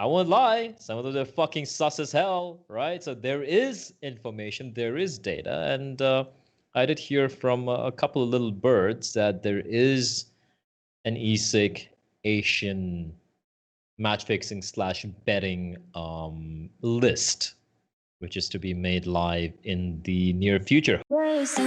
I won't lie, some of them are fucking sus as hell, right? So there is information, there is data, and I did hear from a couple of little birds that there is an ESIC Asian matchfixing slash betting list, which is to be made live in the near future. This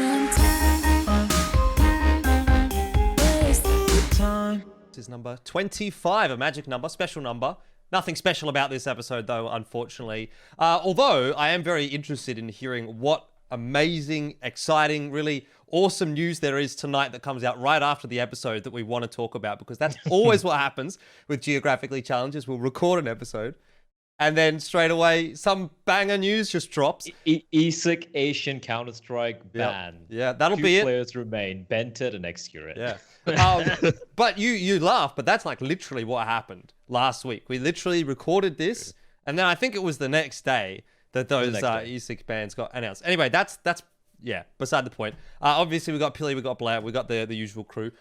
is number 25, a magic number, special number. Nothing special about this episode, though, unfortunately. Although I am very interested in hearing what amazing, exciting, really awesome news there is tonight that comes out right after the episode that we want to talk about, because that's always what happens with Geographically challenges. We'll record an episode, and then straight away, some banger news just drops. ESIC Asian Counter-Strike ban. Yep. Yeah, that'll Two be it. players remain, BnTeT and Extremum. Yeah. But you laugh, but that's like literally what happened last week. We literally recorded this, and then I think it was the next day that those ESIC bans got announced. Anyway, that's beside the point. Obviously, we got Pili, we got Bleh, we got the usual crew.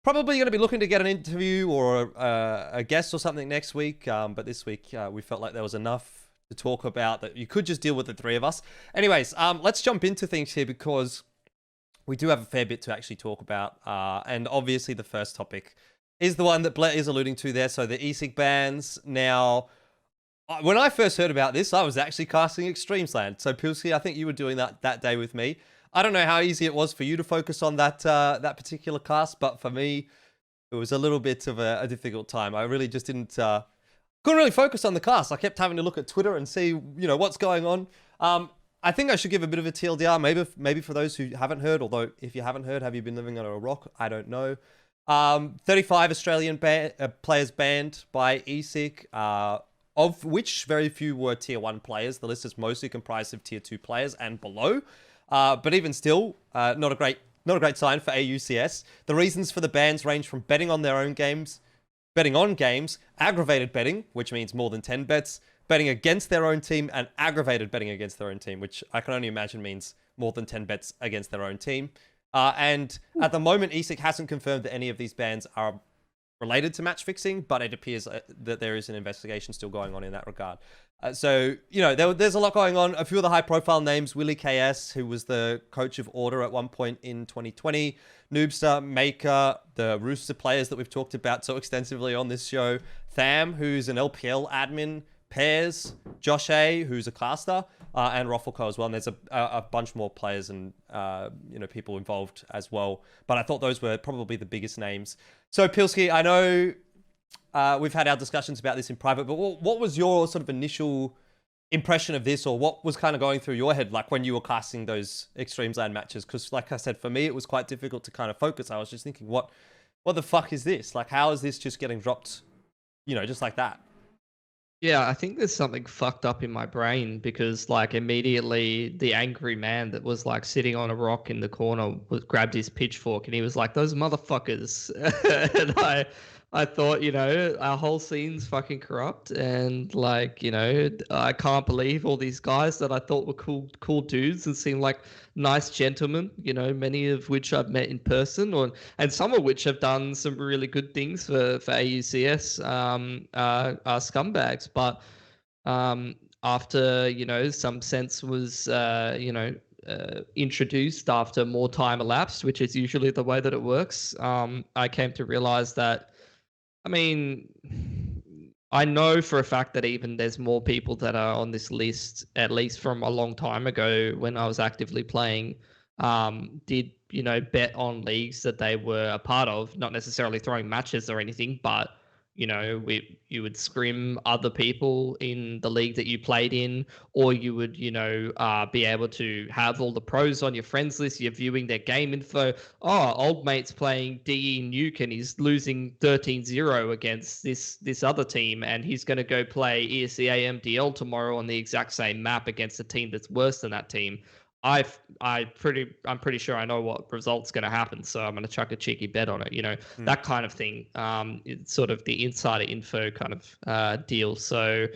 Probably going to be looking to get an interview or a guest or something next week. But this week, we felt like there was enough to talk about that you could just deal with the three of us. Anyways, let's jump into things here because we do have a fair bit to actually talk about. And obviously, the first topic is the one that Bleh is alluding to there. So the ESIC bans. Now, when I first heard about this, I was actually casting Extremesland. So Pilsky, I think you were doing that day with me. I don't know how easy it was for you to focus on that particular cast, but for me, it was a little bit of a difficult time. I really just couldn't really focus on the cast. I kept having to look at Twitter and see, what's going on. I think I should give a bit of a TLDR, maybe for those who haven't heard, although if you haven't heard, have you been living under a rock? I don't know. 35 Australian players banned by ESIC, of which very few were tier 1 players. The list is mostly comprised of tier 2 players and below. But even still, not a great sign for AUCS. The reasons for the bans range from betting on games, aggravated betting, which means more than 10 bets, betting against their own team, and aggravated betting against their own team, which I can only imagine means more than 10 bets against their own team. And at the moment, ESIC hasn't confirmed that any of these bans are related to match fixing, but it appears that there is an investigation still going on in that regard. So, there's a lot going on. A few of the high-profile names, Willie KS, who was the coach of Order at one point in 2020, Noobster, Maker, the Rooster players that we've talked about so extensively on this show, Tham, who's an LPL admin, Pears, Josh A, who's a caster, and Ruffleco as well. And there's a bunch more players and, people involved as well. But I thought those were probably the biggest names. So, Pilsky, I know we've had our discussions about this in private, but what was your sort of initial impression of this, or what was kind of going through your head, like when you were casting those Extremesland matches? Because like I said, for me, it was quite difficult to kind of focus. I was just thinking, what the fuck is this? Like, how is this just getting dropped, just like that? Yeah, I think there's something fucked up in my brain because, like, immediately the angry man that was like sitting on a rock in the corner grabbed his pitchfork and he was like, "Those motherfuckers!" And I thought, our whole scene's fucking corrupt, and like, I can't believe all these guys that I thought were cool dudes and seemed like nice gentlemen, many of which I've met in person, and some of which have done some really good things for AUCS, are scumbags. But after, some sense was, introduced after more time elapsed, which is usually the way that it works, I came to realize that, I know for a fact that even there's more people that are on this list, at least from a long time ago when I was actively playing, did, bet on leagues that they were a part of, not necessarily throwing matches or anything, but you would scrim other people in the league that you played in, or you would, be able to have all the pros on your friends list. You're viewing their game info. Oh, old mate's playing DE Nuke and he's losing 13-0 against this other team, and he's going to go play ESEA MDL tomorrow on the exact same map against a team that's worse than that team. I'm pretty sure I know what result's going to happen, so I'm going to chuck a cheeky bet on it. That kind of thing. It's sort of the insider info kind of deal. So,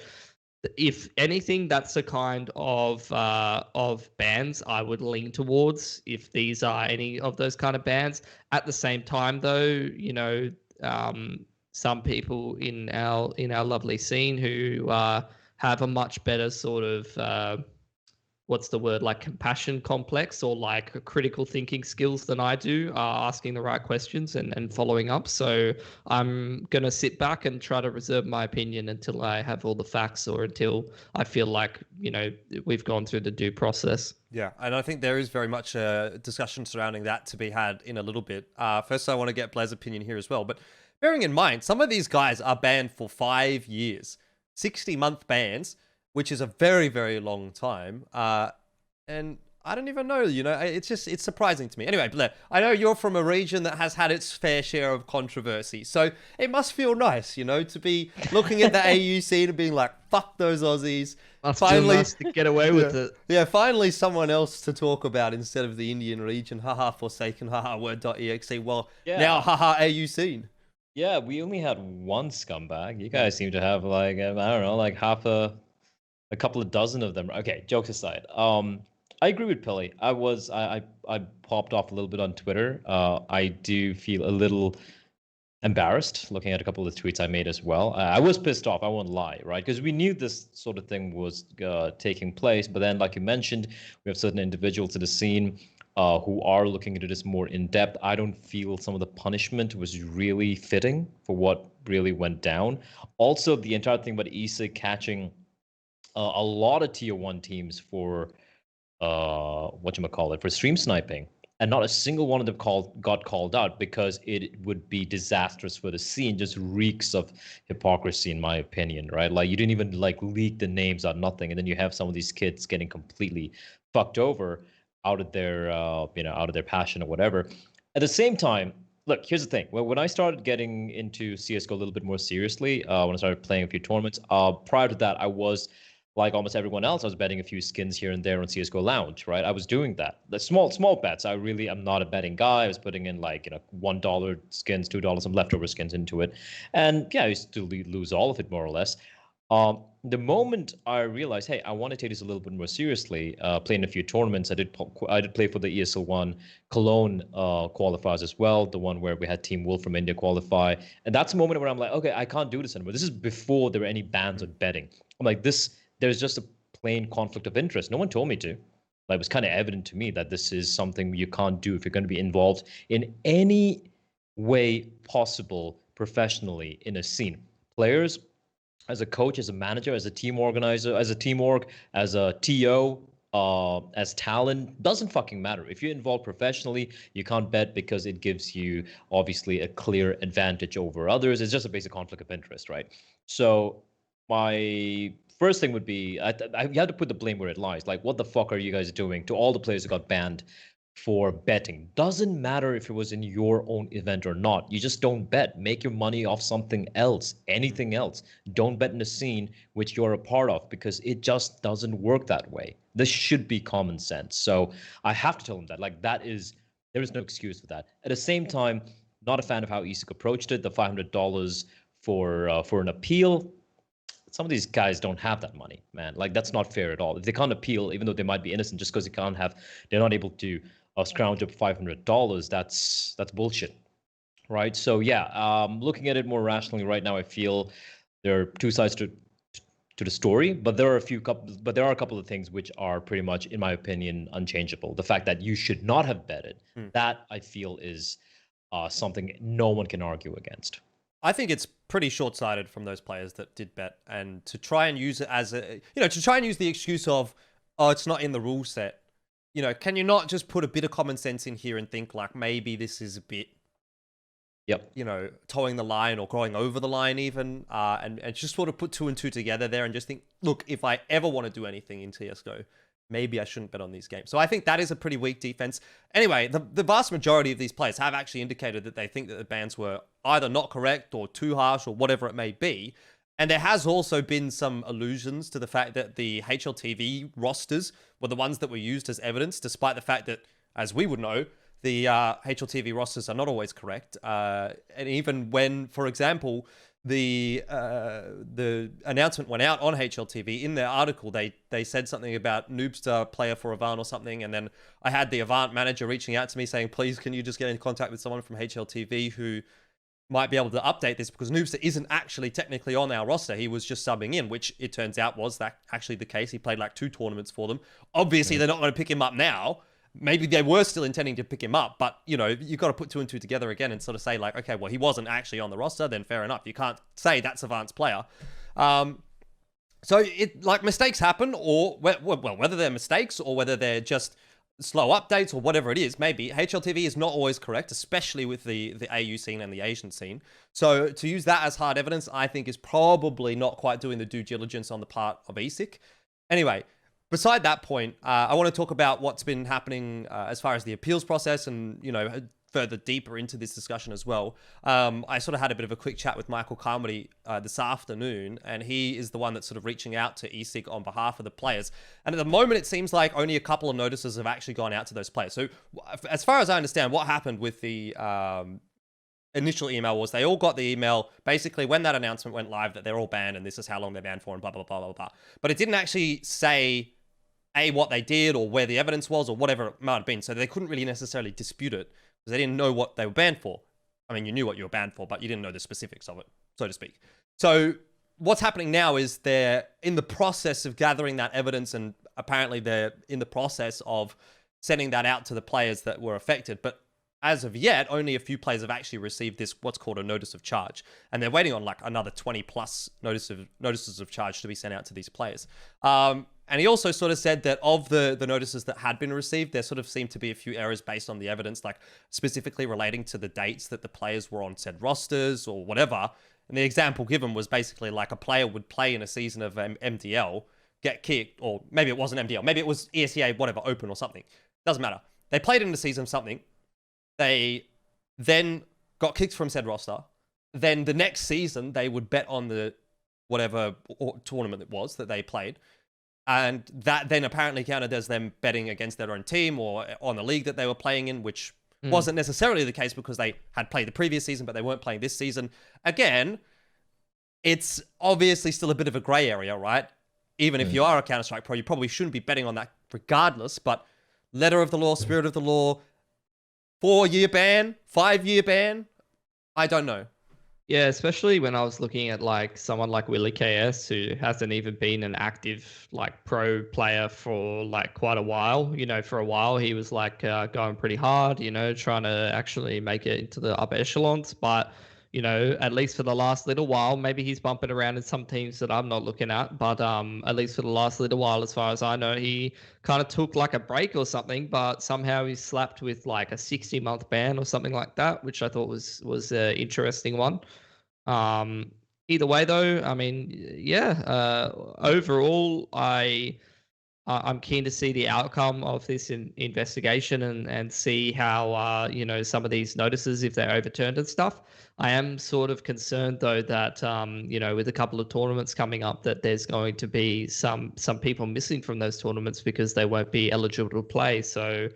if anything, that's the kind of bans I would lean towards. If these are any of those kind of bans, at the same time, though, some people in our lovely scene who have a much better sort of what's the word, like compassion complex or like critical thinking skills than I do, asking the right questions and following up. So I'm going to sit back and try to reserve my opinion until I have all the facts or until I feel like, you know, we've gone through the due process. Yeah, and I think there is very much a discussion surrounding that to be had in a little bit. First, I want to get Bleh's opinion here as well. But bearing in mind, some of these guys are banned for 5 years, 60-month bans, which is a very, very long time. And I don't even know, you know, it's surprising to me. Anyway, Bleh, I know you're from a region that has had its fair share of controversy. So it must feel nice, you know, to be looking at the AU scene and being like, fuck those Aussies. Finally, nice to get away with it. Yeah, finally someone else to talk about instead of the Indian region. Haha, Forsaken, haha, word.exe. Well, now, haha, AU scene. Yeah, we only had one scumbag. You guys seem to have like, I don't know, like a couple of dozen of them. Okay, jokes aside. I agree with Pili. I popped off a little bit on Twitter. I do feel a little embarrassed looking at a couple of the tweets I made as well. I was pissed off, I won't lie, right? Because we knew this sort of thing was taking place, but then like you mentioned, we have certain individuals in the scene who are looking into this more in depth. I don't feel some of the punishment was really fitting for what really went down. Also, the entire thing about ESIC catching a lot of tier 1 teams for for stream sniping, and not a single one of them got called out because it would be disastrous for the scene. Just reeks of hypocrisy, in my opinion, right? Like, you didn't even like leak the names out, nothing, and then you have some of these kids getting completely fucked over out of their out of their passion or whatever. At the same time, look, here's the thing. When I started getting into CSGO a little bit more seriously, when I started playing a few tournaments, prior to that, I was like almost everyone else, I was betting a few skins here and there on CSGO Lounge, right? I was doing that. The small bets. I'm not a betting guy. I was putting in like, you know, $1 skins, $2, some leftover skins into it. And yeah, I used to lose all of it more or less. The moment I realized, hey, I want to take this a little bit more seriously, playing a few tournaments. I did play for the ESL1 Cologne qualifiers as well, the one where we had Team Wolf from India qualify. And that's a moment where I'm like, okay, I can't do this anymore. This is before there were any bans on betting. I'm like, there's just a plain conflict of interest. No one told me to. Like, it was kind of evident to me that this is something you can't do if you're going to be involved in any way possible professionally in a scene. Players, as a coach, as a manager, as a team organizer, as a team org, as a TO, as talent, doesn't fucking matter. If you're involved professionally, you can't bet because it gives you obviously a clear advantage over others. It's just a basic conflict of interest, right? So my first thing would be, you have to put the blame where it lies. Like, what the fuck are you guys doing to all the players who got banned for betting? Doesn't matter if it was in your own event or not. You just don't bet. Make your money off something else, anything else. Don't bet in a scene which you're a part of, because it just doesn't work that way. This should be common sense. So I have to tell them that. Like, there is no excuse for that. At the same time, not a fan of how ESIC approached it. The $500 for an appeal. Some of these guys don't have that money, man. Like, that's not fair at all. If they can't appeal, even though they might be innocent, just because they're not able to scrounge up $500, that's bullshit, right? So yeah, looking at it more rationally right now, I feel there are two sides to the story, but there are a couple of things which are pretty much, in my opinion, unchangeable. The fact that you should not have betted, that I feel is something no one can argue against. I think it's pretty short-sighted from those players that did bet, and to try and use it as to try and use the excuse of, oh, it's not in the rule set. You know, can you not just put a bit of common sense in here and think like, maybe this is a bit, you know, towing the line or going over the line even, and just sort of put 2 and 2 together there and just think, look, if I ever want to do anything in CSGO, maybe I shouldn't bet on these games. So I think that is a pretty weak defense. Anyway, the vast majority of these players have actually indicated that they think that the bans were either not correct or too harsh or whatever it may be. And there has also been some allusions to the fact that the HLTV rosters were the ones that were used as evidence, despite the fact that, as we would know, the HLTV rosters are not always correct. And even when, for example, the announcement went out on HLTV, in their article, they said something about Noobster player for Avant or something. And then I had the Avant manager reaching out to me saying, please, can you just get in contact with someone from HLTV who might be able to update this because Neuz isn't actually technically on our roster. He was just subbing in, which it turns out was that actually the case. He played like 2 tournaments for them. Obviously, they're not going to pick him up now. Maybe they were still intending to pick him up, but, you know, you've got to put 2 and 2 together again and sort of say, like, okay, well, he wasn't actually on the roster, then fair enough. You can't say that's Savant's player. So, mistakes happen, or, well, whether they're mistakes or whether they're just slow updates or whatever it is, maybe HLTV is not always correct, especially with the AU scene and the Asian scene. So to use that as hard evidence, I think is probably not quite doing the due diligence on the part of ESIC. Anyway, beside that point, I want to talk about what's been happening as far as the appeals process and, you know, further deeper into this discussion as well. I sort of had a bit of a quick chat with Michael Carmody this afternoon, and he is the one that's sort of reaching out to ESIC on behalf of the players. And at the moment, it seems like only a couple of notices have actually gone out to those players. So as far as I understand, what happened with the initial email was they all got the email basically when that announcement went live that they're all banned and this is how long they're banned for and blah, blah, blah, blah, blah. But it didn't actually say what they did or where the evidence was or whatever it might have been. So they couldn't really necessarily dispute it, because they didn't know what they were banned for. I mean, you knew what you were banned for, but you didn't know the specifics of it, so to speak. So what's happening now is they're in the process of gathering that evidence, and apparently they're in the process of sending that out to the players that were affected. But as of yet, only a few players have actually received this, what's called a notice of charge. And they're waiting on like another 20 plus notices of charge to be sent out to these players. And he also sort of said that of the notices that had been received, there sort of seemed to be a few errors based on the evidence, like specifically relating to the dates that the players were on said rosters or whatever. And the example given was basically like a player would play in a season of MDL, get kicked, or maybe it wasn't MDL, maybe it was ESEA, whatever, open or something. Doesn't matter. They played in a season of something. They then got kicked from said roster. Then the next season, they would bet on the whatever tournament it was that they played. And that then apparently counted as them betting against their own team or on the league that they were playing in, which wasn't necessarily the case because they had played the previous season, but they weren't playing this season. Again, it's obviously still a bit of a gray area, right? Even if you are a Counter-Strike pro, you probably shouldn't be betting on that regardless. But letter of the law, spirit of the law, 4-year ban, 5-year ban, I don't know. Yeah, especially when I was looking at like someone like Willie KS, who hasn't even been an active like pro player for like quite a while. You know, for a while he was like going pretty hard, you know, trying to actually make it into the upper echelons. But, you know, at least for the last little while, maybe he's bumping around in some teams that I'm not looking at. But at least for the last little while, as far as I know, he kind of took like a break or something, but somehow he's slapped with like a 60-month ban or something like that, which I thought was an interesting one. Either way, though, I mean, yeah. Overall, I'm keen to see the outcome of this investigation and see how you know, some of these notices, if they're overturned and stuff. I am sort of concerned though that you know, with a couple of tournaments coming up, that there's going to be some people missing from those tournaments because they won't be eligible to play. So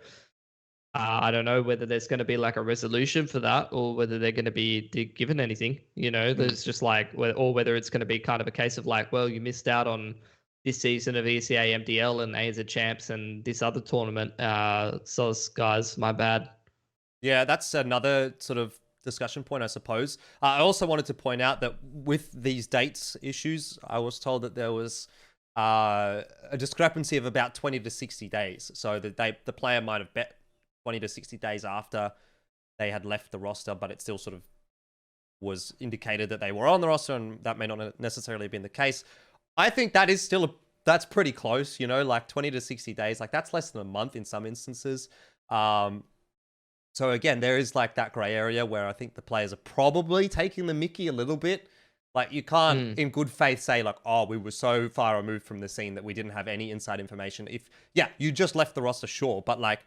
I don't know whether there's going to be like a resolution for that, or whether they're going to be given anything. You know, there's just like, or whether it's going to be kind of a case of like, well, you missed out on this season of ESEA MDL and ANZ Champs and this other tournament. So guys, my bad. Yeah, that's another sort of discussion point, I suppose. I also wanted to point out that with these dates issues, I was told that there was a discrepancy of about 20 to 60 days. So the player might have bet 20 to 60 days after they had left the roster, but it still sort of was indicated that they were on the roster, and that may not necessarily have been the case. I think that is still that's pretty close, you know, like 20 to 60 days. Like that's less than a month in some instances. So again, there is like that gray area where I think the players are probably taking the mickey a little bit. Like you can't in good faith say like, oh, we were so far removed from the scene that we didn't have any inside information. If, yeah, you just left the roster, sure. But like,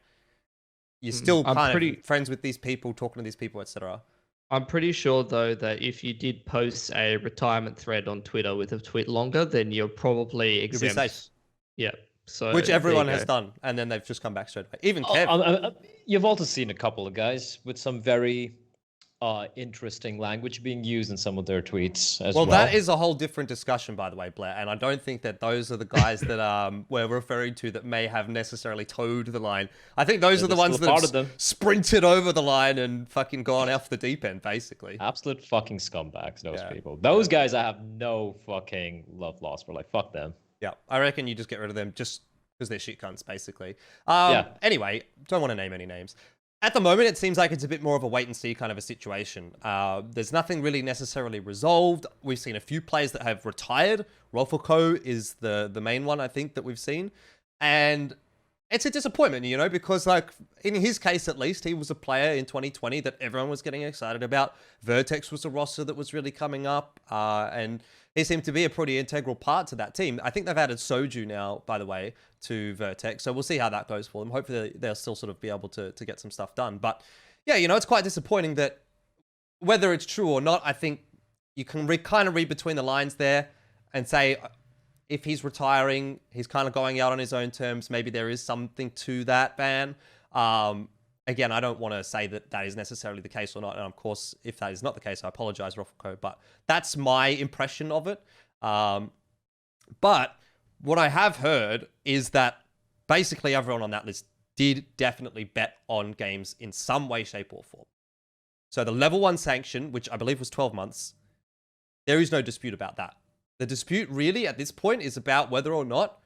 you're still kind of friends with these people, talking to these people, etc. I'm pretty sure, though, that if you did post a retirement thread on Twitter with a tweet longer, then you're probably exempt. You'll be safe. Yeah. So which everyone has done, and then they've just come back straight away. Even Kev. You've also seen a couple of guys with some very interesting language being used in some of their tweets as well. Well, that is a whole different discussion, by the way, Bleh. And I don't think that those are the guys that we're referring to that may have necessarily towed the line. I think those are the ones that have sprinted over the line and fucking gone off the deep end, basically. Absolute fucking scumbags, those people. Those guys I have no fucking love lost for. Like, fuck them. Yeah, I reckon you just get rid of them just because they're shit cunts, basically. Anyway, don't want to name any names. At the moment, it seems like it's a bit more of a wait-and-see kind of a situation. There's nothing really necessarily resolved. We've seen a few players that have retired. Rolfo is the main one, I think, that we've seen. And it's a disappointment, you know, because, like, in his case at least, he was a player in 2020 that everyone was getting excited about. Vertex was a roster that was really coming up, and he seemed to be a pretty integral part to that team. I think they've added Soju now, by the way, to Vertex, so we'll see how that goes for them. Hopefully they'll still sort of be able to get some stuff done. But yeah, you know, it's quite disappointing that whether it's true or not, I think you can kind of read between the lines there and say if he's retiring, he's kind of going out on his own terms. Maybe there is something to that ban. Again, I don't want to say that that is necessarily the case or not. And of course, if that is not the case, I apologize, Rolfo, but that's my impression of it. But what I have heard is that basically everyone on that list did definitely bet on games in some way, shape, or form. So the level 1 sanction, which I believe was 12 months, there is no dispute about that. The dispute really at this point is about whether or not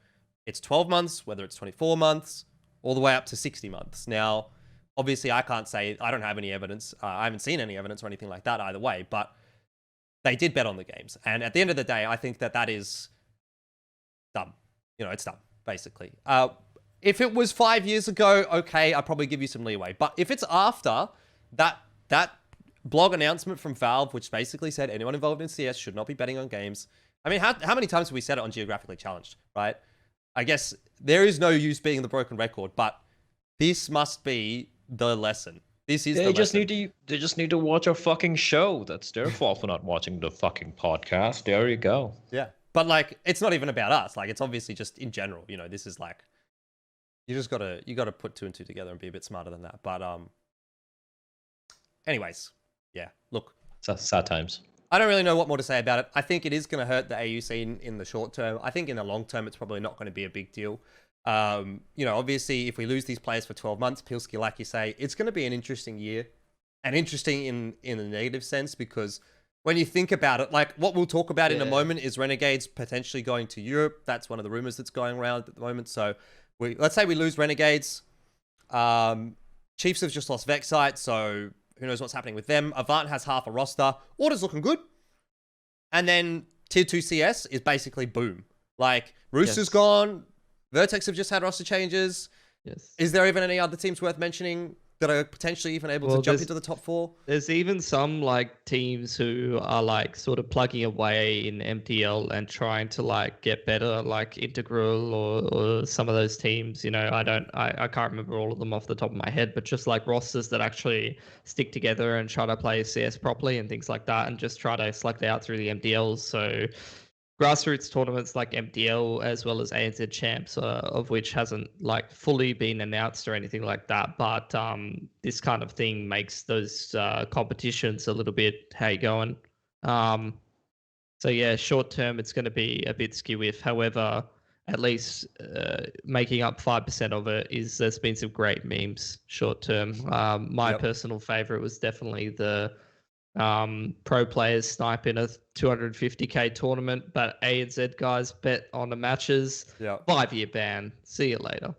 it's 12 months, whether it's 24 months, all the way up to 60 months. Now, obviously, I can't say, I don't have any evidence. I haven't seen any evidence or anything like that either way, but they did bet on the games. And at the end of the day, I think that that is dumb. You know, it's dumb, basically. If it was 5 years ago, okay, I'd probably give you some leeway. But if it's after that blog announcement from Valve, which basically said anyone involved in CS should not be betting on games. I mean, how many times have we said it on Geographically Challenged, right? I guess there is no use being the broken record, but this must be the lesson. This is they just need to watch our fucking show. That's their fault for not watching the fucking podcast. There you go. Yeah. But like, it's not even about us. Like, it's obviously just in general, you know, this is like, you gotta put 2 and 2 together and be a bit smarter than that. But anyways, yeah, look. Sad times. I don't really know what more to say about it. I think it is going to hurt the AU scene in the short term. I think in the long term, it's probably not going to be a big deal. You know, obviously, if we lose these players for 12 months, Pilsky, like you say, it's going to be an interesting year. And interesting in a negative sense, because when you think about it, like what we'll talk about in a moment is Renegades potentially going to Europe. That's one of the rumors that's going around at the moment. So let's say we lose Renegades. Chiefs have just lost Vexite, so who knows what's happening with them. Avant has half a roster. Order's looking good. And then Tier 2 CS is basically boom. Like, Rooster's gone. Vertex have just had roster changes. Yes. Is there even any other teams worth mentioning that are potentially even able to jump into the top 4? There's even some like teams who are like sort of plugging away in MTL and trying to like get better, like Integral or some of those teams. You know, I can't remember all of them off the top of my head, but just like rosters that actually stick together and try to play CS properly and things like that, and just try to select out through the MTLs. So grassroots tournaments like MTL as well as ANZ Champs, of which hasn't like fully been announced or anything like that. But this kind of thing makes those competitions a little bit, how you going? So yeah, short term, it's going to be a bit skew-if. However, at least making up 5% of it is there's been some great memes short term. My personal favorite was definitely the pro players snipe in a 250k tournament, but A and Z guys bet on the matches. 5-year ban. See you later.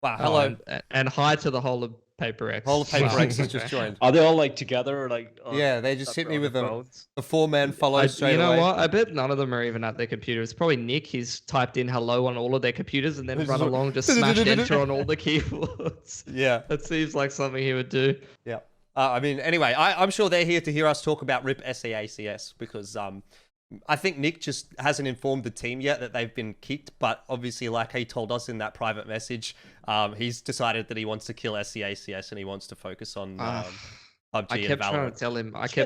Wow. Hello. And hi to the whole of Paper X. Whole of Paper X has just joined. Are they all like together? Or, like yeah, they just hit me with a 4-man follow straight away. You know what? I bet none of them are even at their computers. Probably Nick. He's typed in hello on all of their computers and then run along, just smashed enter on all the keyboards. Yeah. That seems like something he would do. Yeah. I mean, anyway, I'm sure they're here to hear us talk about RIP SEACS because I think Nick just hasn't informed the team yet that they've been kicked. But obviously, like he told us in that private message, he's decided that he wants to kill SEACS and he wants to focus on PUBG I kept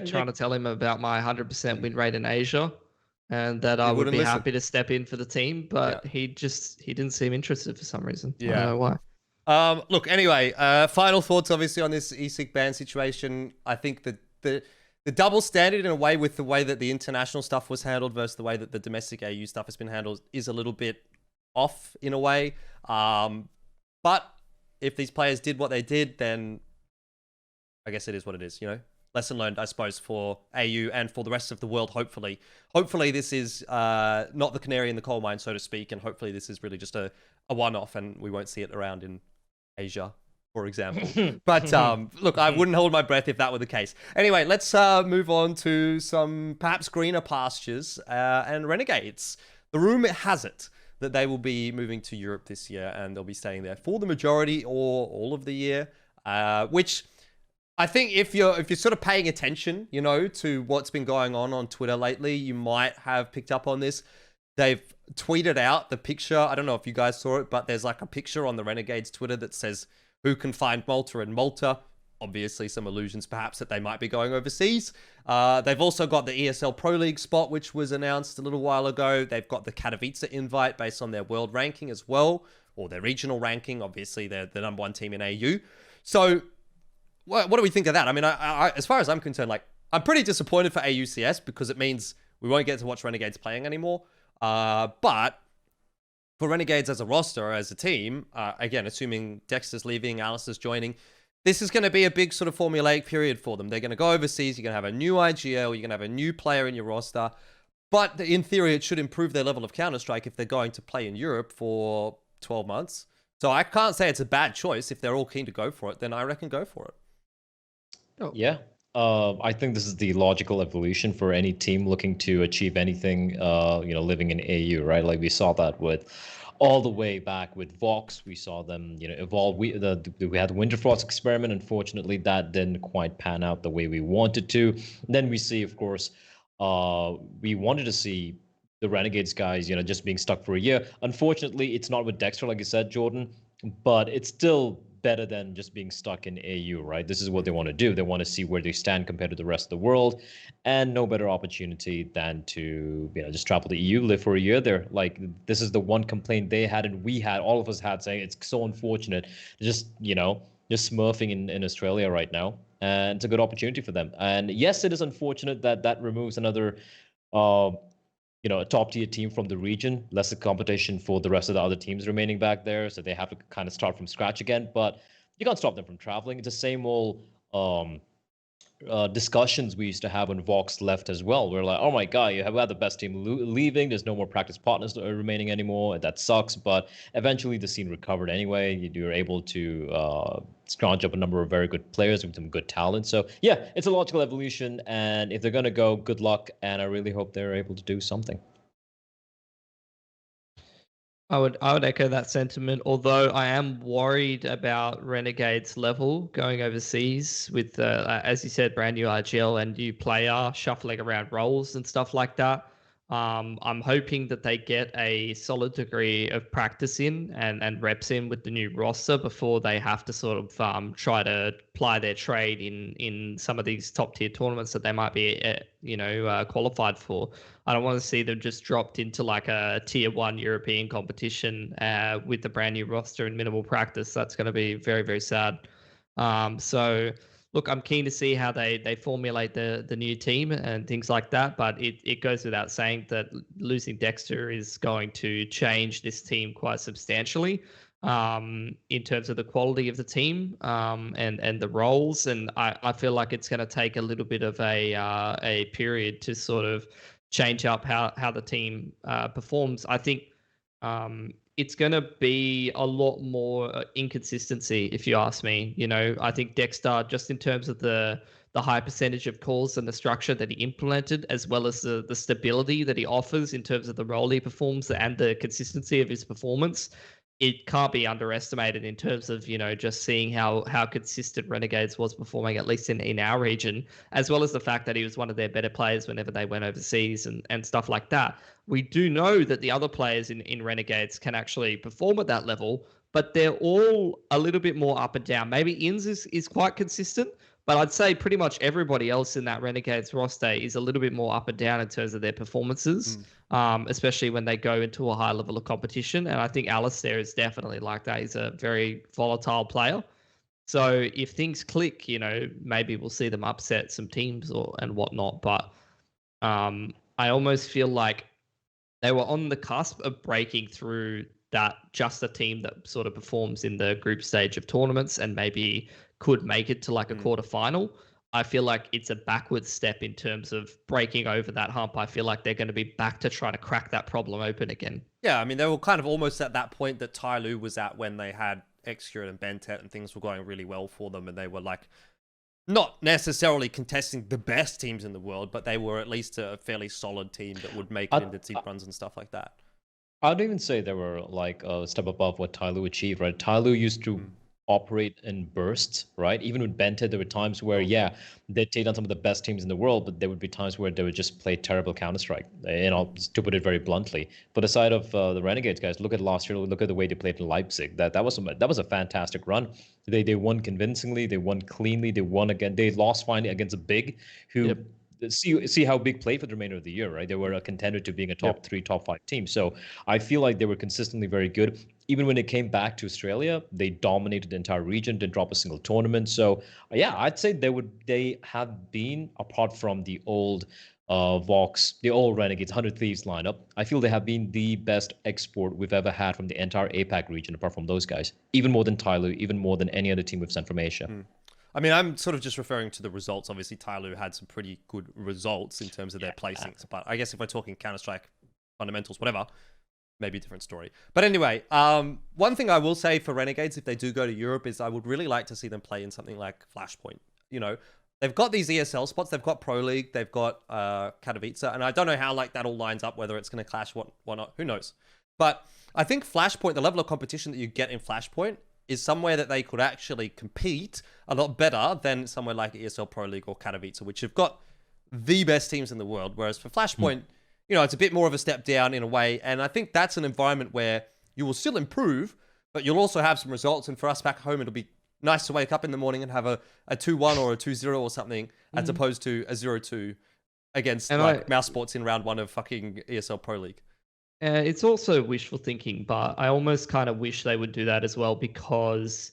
trying to tell him about my 100% win rate in Asia and that I would be happy to step in for the team. But he didn't seem interested for some reason. I don't know why. Look, anyway, final thoughts obviously on this ESIC ban situation. I think that the double standard in a way with the way that the international stuff was handled versus the way that the domestic AU stuff has been handled is a little bit off in a way. But if these players did what they did, then I guess it is what it is, you know? Lesson learned, I suppose, for AU and for the rest of the world, hopefully. Hopefully this is not the canary in the coal mine, so to speak, and hopefully this is really just a one-off and we won't see it around in Asia, for example. But look, I wouldn't hold my breath if that were the case. Anyway, let's move on to some perhaps greener pastures and Renegades. The rumor has it that they will be moving to Europe this year and they'll be staying there for the majority or all of the year, which I think if you're sort of paying attention, you know, to what's been going on Twitter lately, you might have picked up on this. They've tweeted out the picture. I don't know if you guys saw it, but there's like a picture on the Renegades Twitter that says, "Who can find Malta in Malta?" Obviously some allusions perhaps that they might be going overseas. They've also got the ESL Pro League spot, which was announced a little while ago. They've got the Katowice invite based on their world ranking as well, or their regional ranking. Obviously, they're the number one team in AU. So what do we think of that? I mean, I as far as I'm concerned, like, I'm pretty disappointed for AUCS because it means we won't get to watch Renegades playing anymore. But for Renegades as a roster, as a team, again, assuming Dexter's leaving, Alice is joining, this is going to be a big sort of formulaic period for them. They're going to go overseas. You're going to have a new IGL. You're going to have a new player in your roster. But in theory, it should improve their level of Counter-Strike if they're going to play in Europe for 12 months. So I can't say it's a bad choice. If they're all keen to go for it, then I reckon go for it. Oh. Yeah. I think this is the logical evolution for any team looking to achieve anything, living in AU, right? Like we saw that with all the way back with Vox. We saw them, evolve. We had the Winterfrost experiment. Unfortunately, that didn't quite pan out the way we wanted to. Then we see, of course, we wanted to see the Renegades guys, just being stuck for a year. Unfortunately, it's not with Dexter, like you said, Jordan, but it's still better than just being stuck in AU, right? This is what they want to do. They want to see where they stand compared to the rest of the world, and no better opportunity than to, just travel to EU, live for a year there. Like, this is the one complaint they had and we had, all of us had, saying it's so unfortunate, just smurfing in Australia right now. And it's a good opportunity for them. And yes, it is unfortunate that removes another a top-tier team from the region, lesser competition for the rest of the other teams remaining back there, so they have to kind of start from scratch again. But you can't stop them from traveling. It's the same old discussions we used to have when Vox left as well. We're like, oh my god, you have had the best team leaving. There's no more practice partners remaining anymore. That sucks. But eventually the scene recovered anyway. You're able to scrounge up a number of very good players with some good talent. So yeah, it's a logical evolution. And if they're going to go, good luck. And I really hope they're able to do something. I would echo that sentiment, although I am worried about Renegades level going overseas with, as you said, brand new IGL and new player shuffling around roles and stuff like that. I'm hoping that they get a solid degree of practice in and reps in with the new roster before they have to sort of try to ply their trade in some of these top tier tournaments that they might be qualified for. I don't want to see them just dropped into like a tier 1 European competition with the brand new roster and minimal practice. That's going to be very, very sad. So look, I'm keen to see how they formulate the new team and things like that. But it goes without saying that losing Dexter is going to change this team quite substantially in terms of the quality of the team and the roles. And I feel like it's going to take a little bit of a period to sort of change up how the team performs. I think it's going to be a lot more inconsistency, if you ask me. I think Dexter, just in terms of the high percentage of calls and the structure that he implemented, as well as the stability that he offers in terms of the role he performs and the consistency of his performance, it can't be underestimated in terms of, just seeing how consistent Renegades was performing, at least in our region, as well as the fact that he was one of their better players whenever they went overseas and stuff like that. We do know that the other players in Renegades can actually perform at that level, but they're all a little bit more up and down. Maybe Inns is quite consistent, but I'd say pretty much everybody else in that Renegades roster is a little bit more up and down in terms of their performances, especially when they go into a high level of competition. And I think Alice there is definitely like that. He's a very volatile player. So if things click, maybe we'll see them upset some teams and whatnot. But I almost feel like they were on the cusp of breaking through that just a team that sort of performs in the group stage of tournaments and maybe could make it to like a quarterfinal. I feel like it's a backward step in terms of breaking over that hump. I feel like they're going to be back to trying to crack that problem open again. Yeah, I mean, they were kind of almost at that point that Tyloo was at when they had Extremum and BnTeT and things were going really well for them, and they were like not necessarily contesting the best teams in the world, but they were at least a fairly solid team that would make it into team runs and stuff like that. I'd even say they were like a step above what Tyloo achieved, right? Tyloo used to operate in bursts, right? Even with BnTeT, there were times where, yeah, they'd take down some of the best teams in the world, but there would be times where they would just play terrible Counter-Strike, to put it very bluntly. But aside of the Renegades guys, look at last year, look at the way they played in Leipzig. That was a fantastic run. They won convincingly, they won cleanly, they won again. They lost finally against a big who. Yep. See how big played for the remainder of the year, right? They were a contender to being a top 3, top 5 team. So I feel like they were consistently very good. Even when it came back to Australia, they dominated the entire region, didn't drop a single tournament. So yeah, I'd say they have been, apart from the old Vox, the old Renegades, 100 Thieves lineup, I feel they have been the best export we've ever had from the entire APAC region, apart from those guys. Even more than Tyloo, even more than any other team we've sent from Asia. I mean, I'm sort of just referring to the results. Obviously, Tyloo had some pretty good results in terms of their placings. But I guess if we're talking Counter-Strike fundamentals, whatever, maybe a different story. But anyway, one thing I will say for Renegades, if they do go to Europe, is I would really like to see them play in something like Flashpoint. They've got these ESL spots. They've got Pro League. They've got Katowice. And I don't know how that all lines up, whether it's going to clash, what not. Who knows? But I think Flashpoint, the level of competition that you get in Flashpoint, is somewhere that they could actually compete a lot better than somewhere like ESL Pro League or Katowice, which have got the best teams in the world. Whereas for Flashpoint, it's a bit more of a step down in a way. And I think that's an environment where you will still improve, but you'll also have some results. And for us back home, it'll be nice to wake up in the morning and have a 2-1 or a 2-0 or something, as opposed to a 0-2 against Mouse Sports in round 1 of fucking ESL Pro League. It's also wishful thinking, but I almost kind of wish they would do that as well, because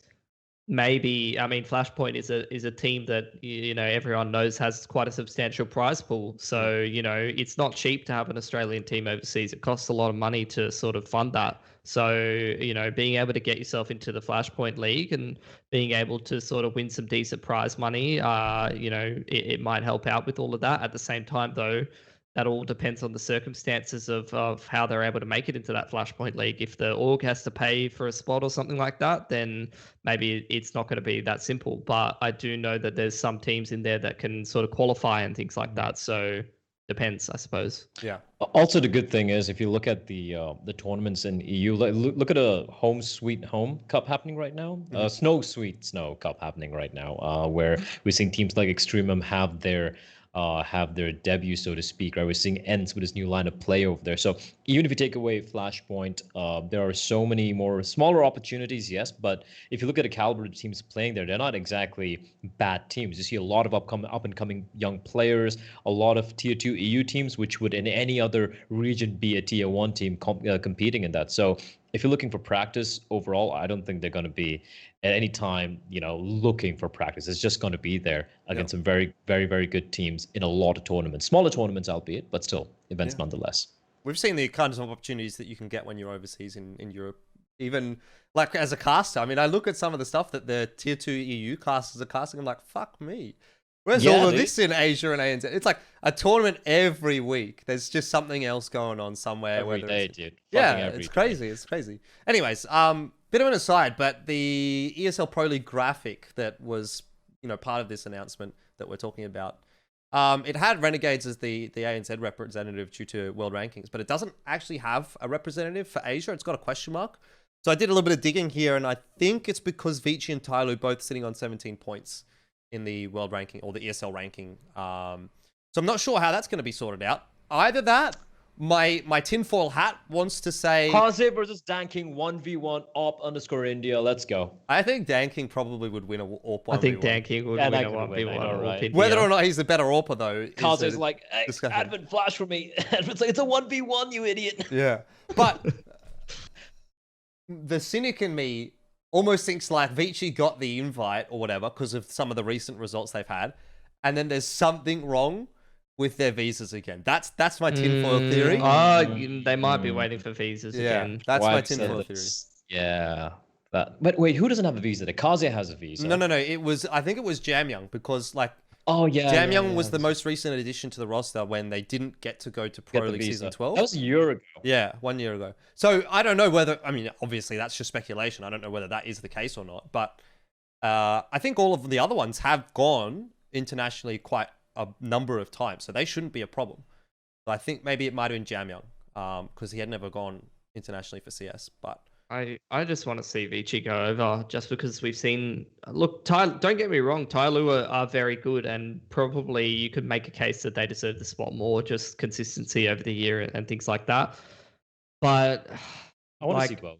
Flashpoint is a team that everyone knows has quite a substantial prize pool. So it's not cheap to have an Australian team overseas. It costs a lot of money to sort of fund that. So being able to get yourself into the Flashpoint League and being able to sort of win some decent prize money, it might help out with all of that. At the same time, though, that all depends on the circumstances of how they're able to make it into that Flashpoint League. If the org has to pay for a spot or something like that, then maybe it's not going to be that simple. But I do know that there's some teams in there that can sort of qualify and things like that. So depends, I suppose. Yeah. Also, the good thing is, if you look at the tournaments in EU, look at a Home Sweet Home Cup happening right now, Snow Sweet Snow Cup happening right now, where we're seeing teams like Extremum have their debut, so to speak, right? We're seeing Ents with his new line of play over there. So even if you take away Flashpoint, there are so many more smaller opportunities, yes, but if you look at the caliber of the teams playing there, they're not exactly bad teams. You see a lot of up and coming young players, a lot of tier 2 EU teams, which would in any other region be a tier 1 team competing in that. So if you're looking for practice overall, I don't think they're going to be at any time, looking for practice. It's just going to be there against some very, very, very good teams in a lot of tournaments. Smaller tournaments, albeit, but still events nonetheless. We've seen the kinds of opportunities that you can get when you're overseas in Europe. Even like as a caster, I look at some of the stuff that the tier 2 EU casters are casting. I'm like, fuck me. Where's all of this in Asia and ANZ? It's like a tournament every week. There's just something else going on somewhere. Every day, dude. Yeah, it's crazy. It's crazy. Anyways, bit of an aside, but the ESL Pro League graphic that was, part of this announcement that we're talking about, it had Renegades as the ANZ representative due to world rankings, but it doesn't actually have a representative for Asia. It's got a question mark. So I did a little bit of digging here, and I think it's because Vici and Tyloo both sitting on 17 points in the world ranking or the ESL ranking. So I'm not sure how that's going to be sorted out. Either that, my tinfoil hat wants to say Kaze versus Danking 1v1 op_India. Let's go. I think Danking probably would win a AWP 1v1. I think Danking would win a 1v1. Right. Whether or not he's a better AWPer though. Kaze's like, hey, Advent flash for me. Advent's like, it's a 1v1, you idiot. Yeah. But the cynic in me almost thinks like Vici got the invite or whatever because of some of the recent results they've had, and then there's something wrong with their visas again. That's my tinfoil theory. They might be waiting for visas again. That's Why my I've said tinfoil this- theory. Yeah. But wait, who doesn't have a visa? The Kaze has a visa. No. I think it was Jamyoung because like Oh yeah. Jamyoung was the most recent addition to the roster when they didn't get to go to Pro Get the League visa. Season 12. That was a year ago. Yeah, 1 year ago. So I don't know whether, I mean, obviously that's just speculation. I don't know whether that is the case or not. But I think all of the other ones have gone internationally quite a number of times. So they shouldn't be a problem. So I think maybe it might have been Jamyoung because he had never gone internationally for CS. But I just want to see Vici go over just because we've seen. Look, don't get me wrong, Tyloo are very good, and probably you could make a case that they deserve the spot more, just consistency over the year and things like that. But I want to see both.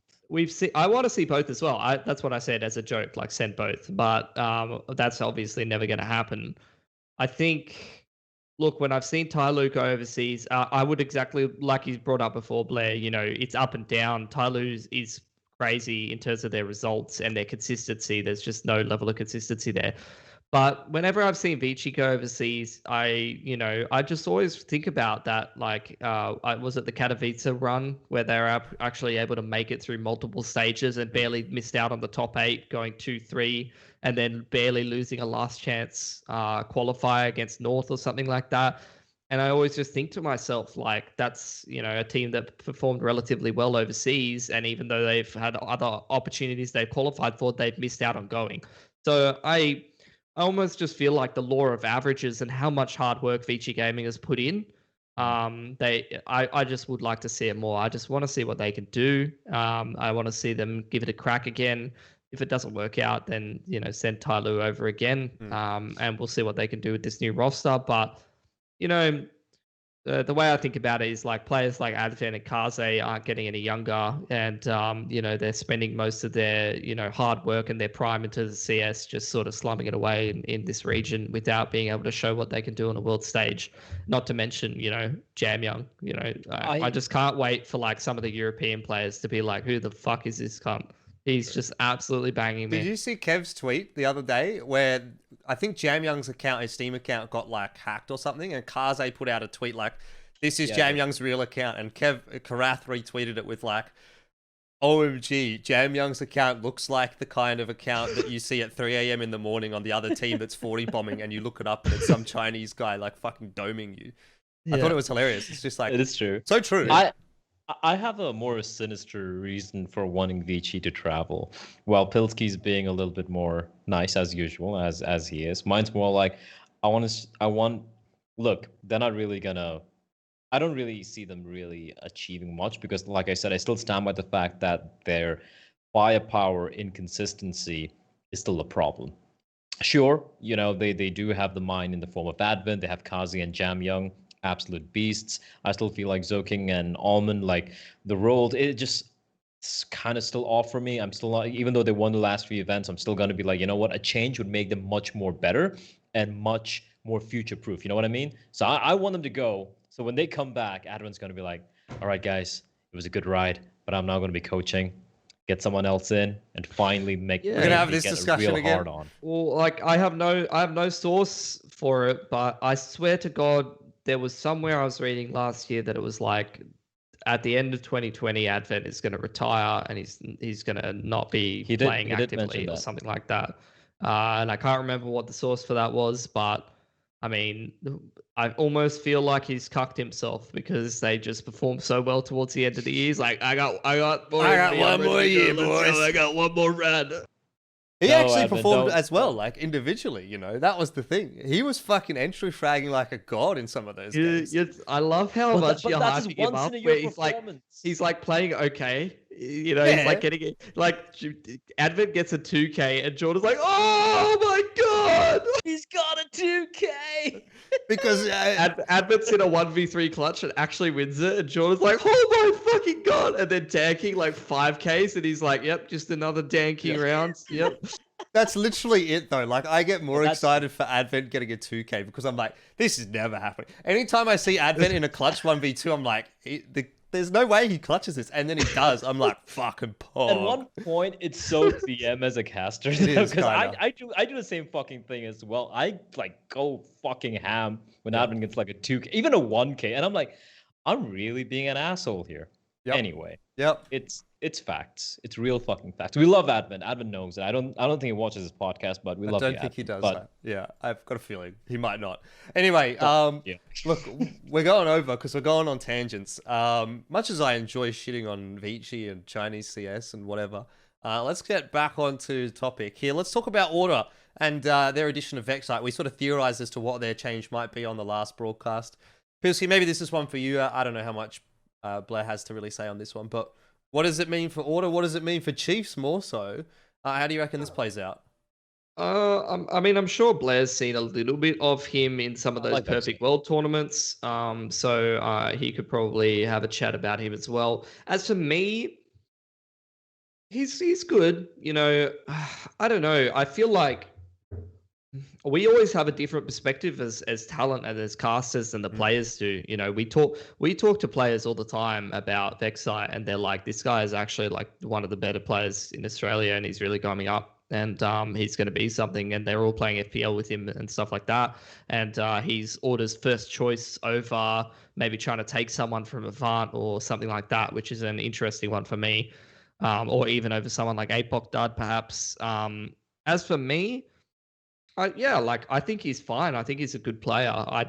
I want to see both as well. That's what I said as a joke, like send both. But that's obviously never going to happen. I think. Look, when I've seen Tyloo go overseas, I would exactly like you brought up before, Blair. You know, it's up and down. Tyloo is crazy in terms of their results and their consistency. There's just no level of consistency there. But whenever I've seen Vici go overseas, I just always think about that. Like, was it the Katowice run where they're actually able to make it through multiple stages and barely missed out on the top 8, going 2-3, and then barely losing a last chance qualifier against North or something like that. And I always just think to myself, like, that's, a team that performed relatively well overseas. And even though they've had other opportunities they've qualified for, they've missed out on going. So I almost just feel like the law of averages and how much hard work Vici Gaming has put in. I just would like to see it more. I just want to see what they can do. I want to see them give it a crack again. If it doesn't work out, then send Tyloo over again, and we'll see what they can do with this new roster. But the way I think about it is like players like Advent and Kaze aren't getting any younger, and they're spending most of their hard work and their prime into the CS, just sort of slumming it away in this region without being able to show what they can do on a world stage. Not to mention Jamyoung. I just can't wait for like some of the European players to be like, who the fuck is this cunt? He's just absolutely banging me. Did you see Kev's tweet the other day where I think Jamyoung's account, his Steam account, got like hacked or something, and Kaze put out a tweet like, "This is Jamyoung's real account," and Karath retweeted it with like, "OMG, Jamyoung's account looks like the kind of account that you see at 3 a.m. in the morning on the other team that's 40 bombing, and you look it up and it's some Chinese guy like fucking doming you." I thought it was hilarious. It's just like, it is true. So true. I have a more sinister reason for wanting Vici to travel. While Pilsky's being a little bit more nice as usual, as he is. Mine's more like, look, they're not really gonna, I don't really see them really achieving much because, like I said, I still stand by the fact that their firepower inconsistency is still a problem. Sure, they do have the mine in the form of Advent. They have Kaze and Jamyoung, absolute beasts. I still feel like Zoking and Almond, like the role, it's kind of still off for me. I'm still not, even though they won the last 3 events, I'm still going to be like, a change would make them much more better and much more future proof. You know what I mean? So I want them to go. So when they come back, Advent's going to be like, all right, guys, it was a good ride, but I'm now going to be coaching. Get someone else in and finally make. We're gonna have this discussion again. Hard on. Well, like I have no source for it, but I swear to God, there was somewhere I was reading last year that it was like at the end of 2020, Advent is going to retire and he's going to not be playing actively or something like that. And I can't remember what the source for that was, but I mean, I almost feel like he's cucked himself because they just performed so well towards the end of the year. He's like, I got one more year, boys. I got one more run. He actually performed as well, like individually, that was the thing. He was fucking entry fragging like a god in some of those games. I love how much you're hyping him up, where he's like playing okay. He's like getting it. Like Advent gets a 2K and Jordan's like, oh my god, he's got a 2K. Because Advent's in a 1v3 clutch and actually wins it, and Jordan's like, oh my fucking god, and then tanking like 5Ks, and he's like, yep, just another danking round. Yep. That's literally it though. Like I get more excited for Advent getting a 2K because I'm like, this is never happening. Anytime I see Advent in a clutch 1v2, I'm like, there's no way he clutches this, and then he does. I'm like, fucking pog. At one point, it's so DM as a caster because I do the same fucking thing as well. I like go fucking ham when Advent gets like a 2K, even a 1K, and I'm like, I'm really being an asshole here. Anyway, it's facts. It's real fucking facts. We love Advent. Advent knows it. I don't think he watches this podcast, but we love. I don't think he does that. Yeah, I've got a feeling he might not. Anyway, look, we're going over because we're going on tangents. Much as I enjoy shitting on Vici and Chinese CS and whatever, let's get back onto the topic here. Let's talk about Order and their edition of Vexite. We sort of theorized as to what their change might be on the last broadcast. Pilsky, maybe this is one for you. I don't know how much Bleh has to really say on this one, but what does it mean for Order? What does it mean for Chiefs more so? How do you reckon this plays out? I mean, I'm sure Blair's seen a little bit of him in some of those Perfect World tournaments, so he could probably have a chat about him as well. As for me, he's good. You know, I don't know. I feel like we always have a different perspective as talent and as casters than the players do. You know, we talk to players all the time about Vexite, and they're like, this guy is actually like one of the better players in Australia, and he's really coming up, and he's going to be something. And they're all playing FPL with him and stuff like that. And he's Order's first choice over maybe trying to take someone from Avant or something like that, which is an interesting one for me, or even over someone like Apoc Dud perhaps. As for me, I think he's fine. I think he's a good player. I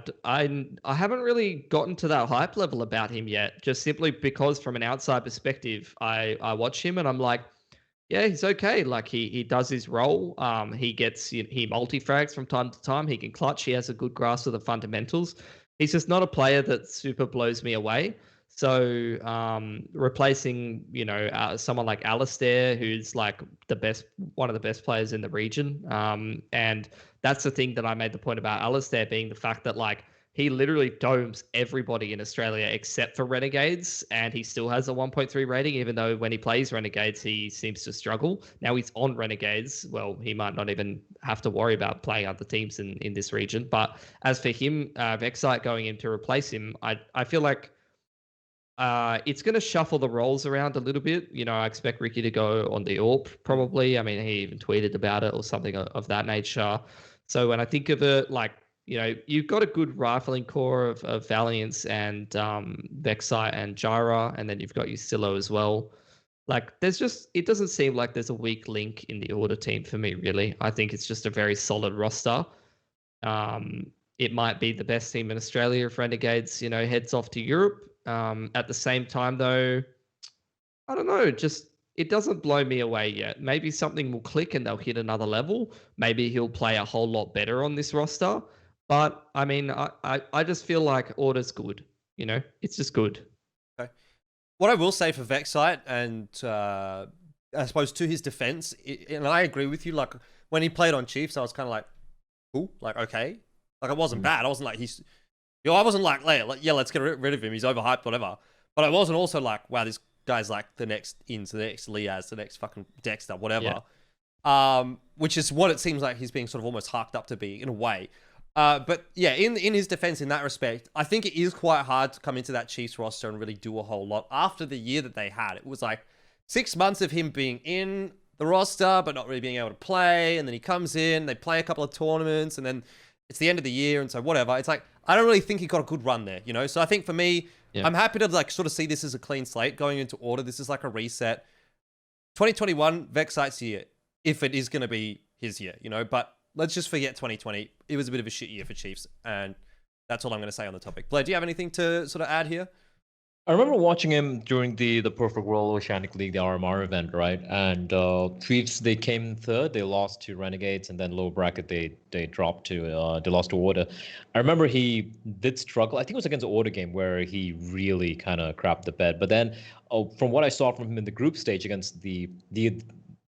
haven't really gotten to that hype level about him yet, just simply because from an outside perspective, I watch him and I'm like, yeah, he's okay. Like he does his role. He multi-frags from time to time. He can clutch. He has a good grasp of the fundamentals. He's just not a player that super blows me away. So replacing, someone like Alistair, who's like one of the best players in the region. And that's the thing that I made the point about Alistair being the fact that like he literally domes everybody in Australia except for Renegades, and he still has a 1.3 rating, even though when he plays Renegades, he seems to struggle. Now he's on Renegades. Well, he might not even have to worry about playing other teams in this region. But as for him, Vexite going in to replace him, I feel like it's going to shuffle the roles around a little bit. I expect Ricky to go on the AWP probably. I mean, he even tweeted about it or something of that nature. So when I think of it, like, you've got a good rifling core of Valiance and Vexite and Gyra, and then you've got Usilo as well. Like, it doesn't seem like there's a weak link in the Order team for me, really. I think it's just a very solid roster. It might be the best team in Australia if Renegades, heads off to Europe. At the same time, though, I don't know, it doesn't blow me away yet. Maybe something will click and they'll hit another level. Maybe he'll play a whole lot better on this roster. But, I mean, I just feel like Order's good. It's just good. Okay. What I will say for Vexite, and I suppose to his defense, and I agree with you, like, when he played on Chiefs, I was kind of like, cool, like, okay. Like, it wasn't bad. I wasn't like, I wasn't like, let's get rid of him. He's overhyped, whatever. But I wasn't also like, wow, this guy's like the next Inns, the next Liazz, the next fucking Dexter, whatever. Yeah. Which is what it seems like he's being sort of almost harked up to be in a way. But yeah, in his defense in that respect, I think it is quite hard to come into that Chiefs roster and really do a whole lot. After the year that they had, it was like 6 months of him being in the roster, but not really being able to play. And then he comes in, they play a couple of tournaments, and then it's the end of the year, and so whatever. It's like, I don't really think he got a good run there, So I think for me, I'm happy to like sort of see this as a clean slate going into Order. This is like a reset. 2021, Vexite's year, if it is going to be his year, But let's just forget 2020. It was a bit of a shit year for Chiefs, and that's all I'm going to say on the topic. Blair, do you have anything to sort of add here? I remember watching him during the Perfect World Oceanic League, the RMR event, right? And Chiefs, they came third. They lost to Renegades, and then lower bracket they dropped to they lost to Order. I remember he did struggle. I think it was against the Order game where he really kind of crapped the bed. But then, from what I saw from him in the group stage against the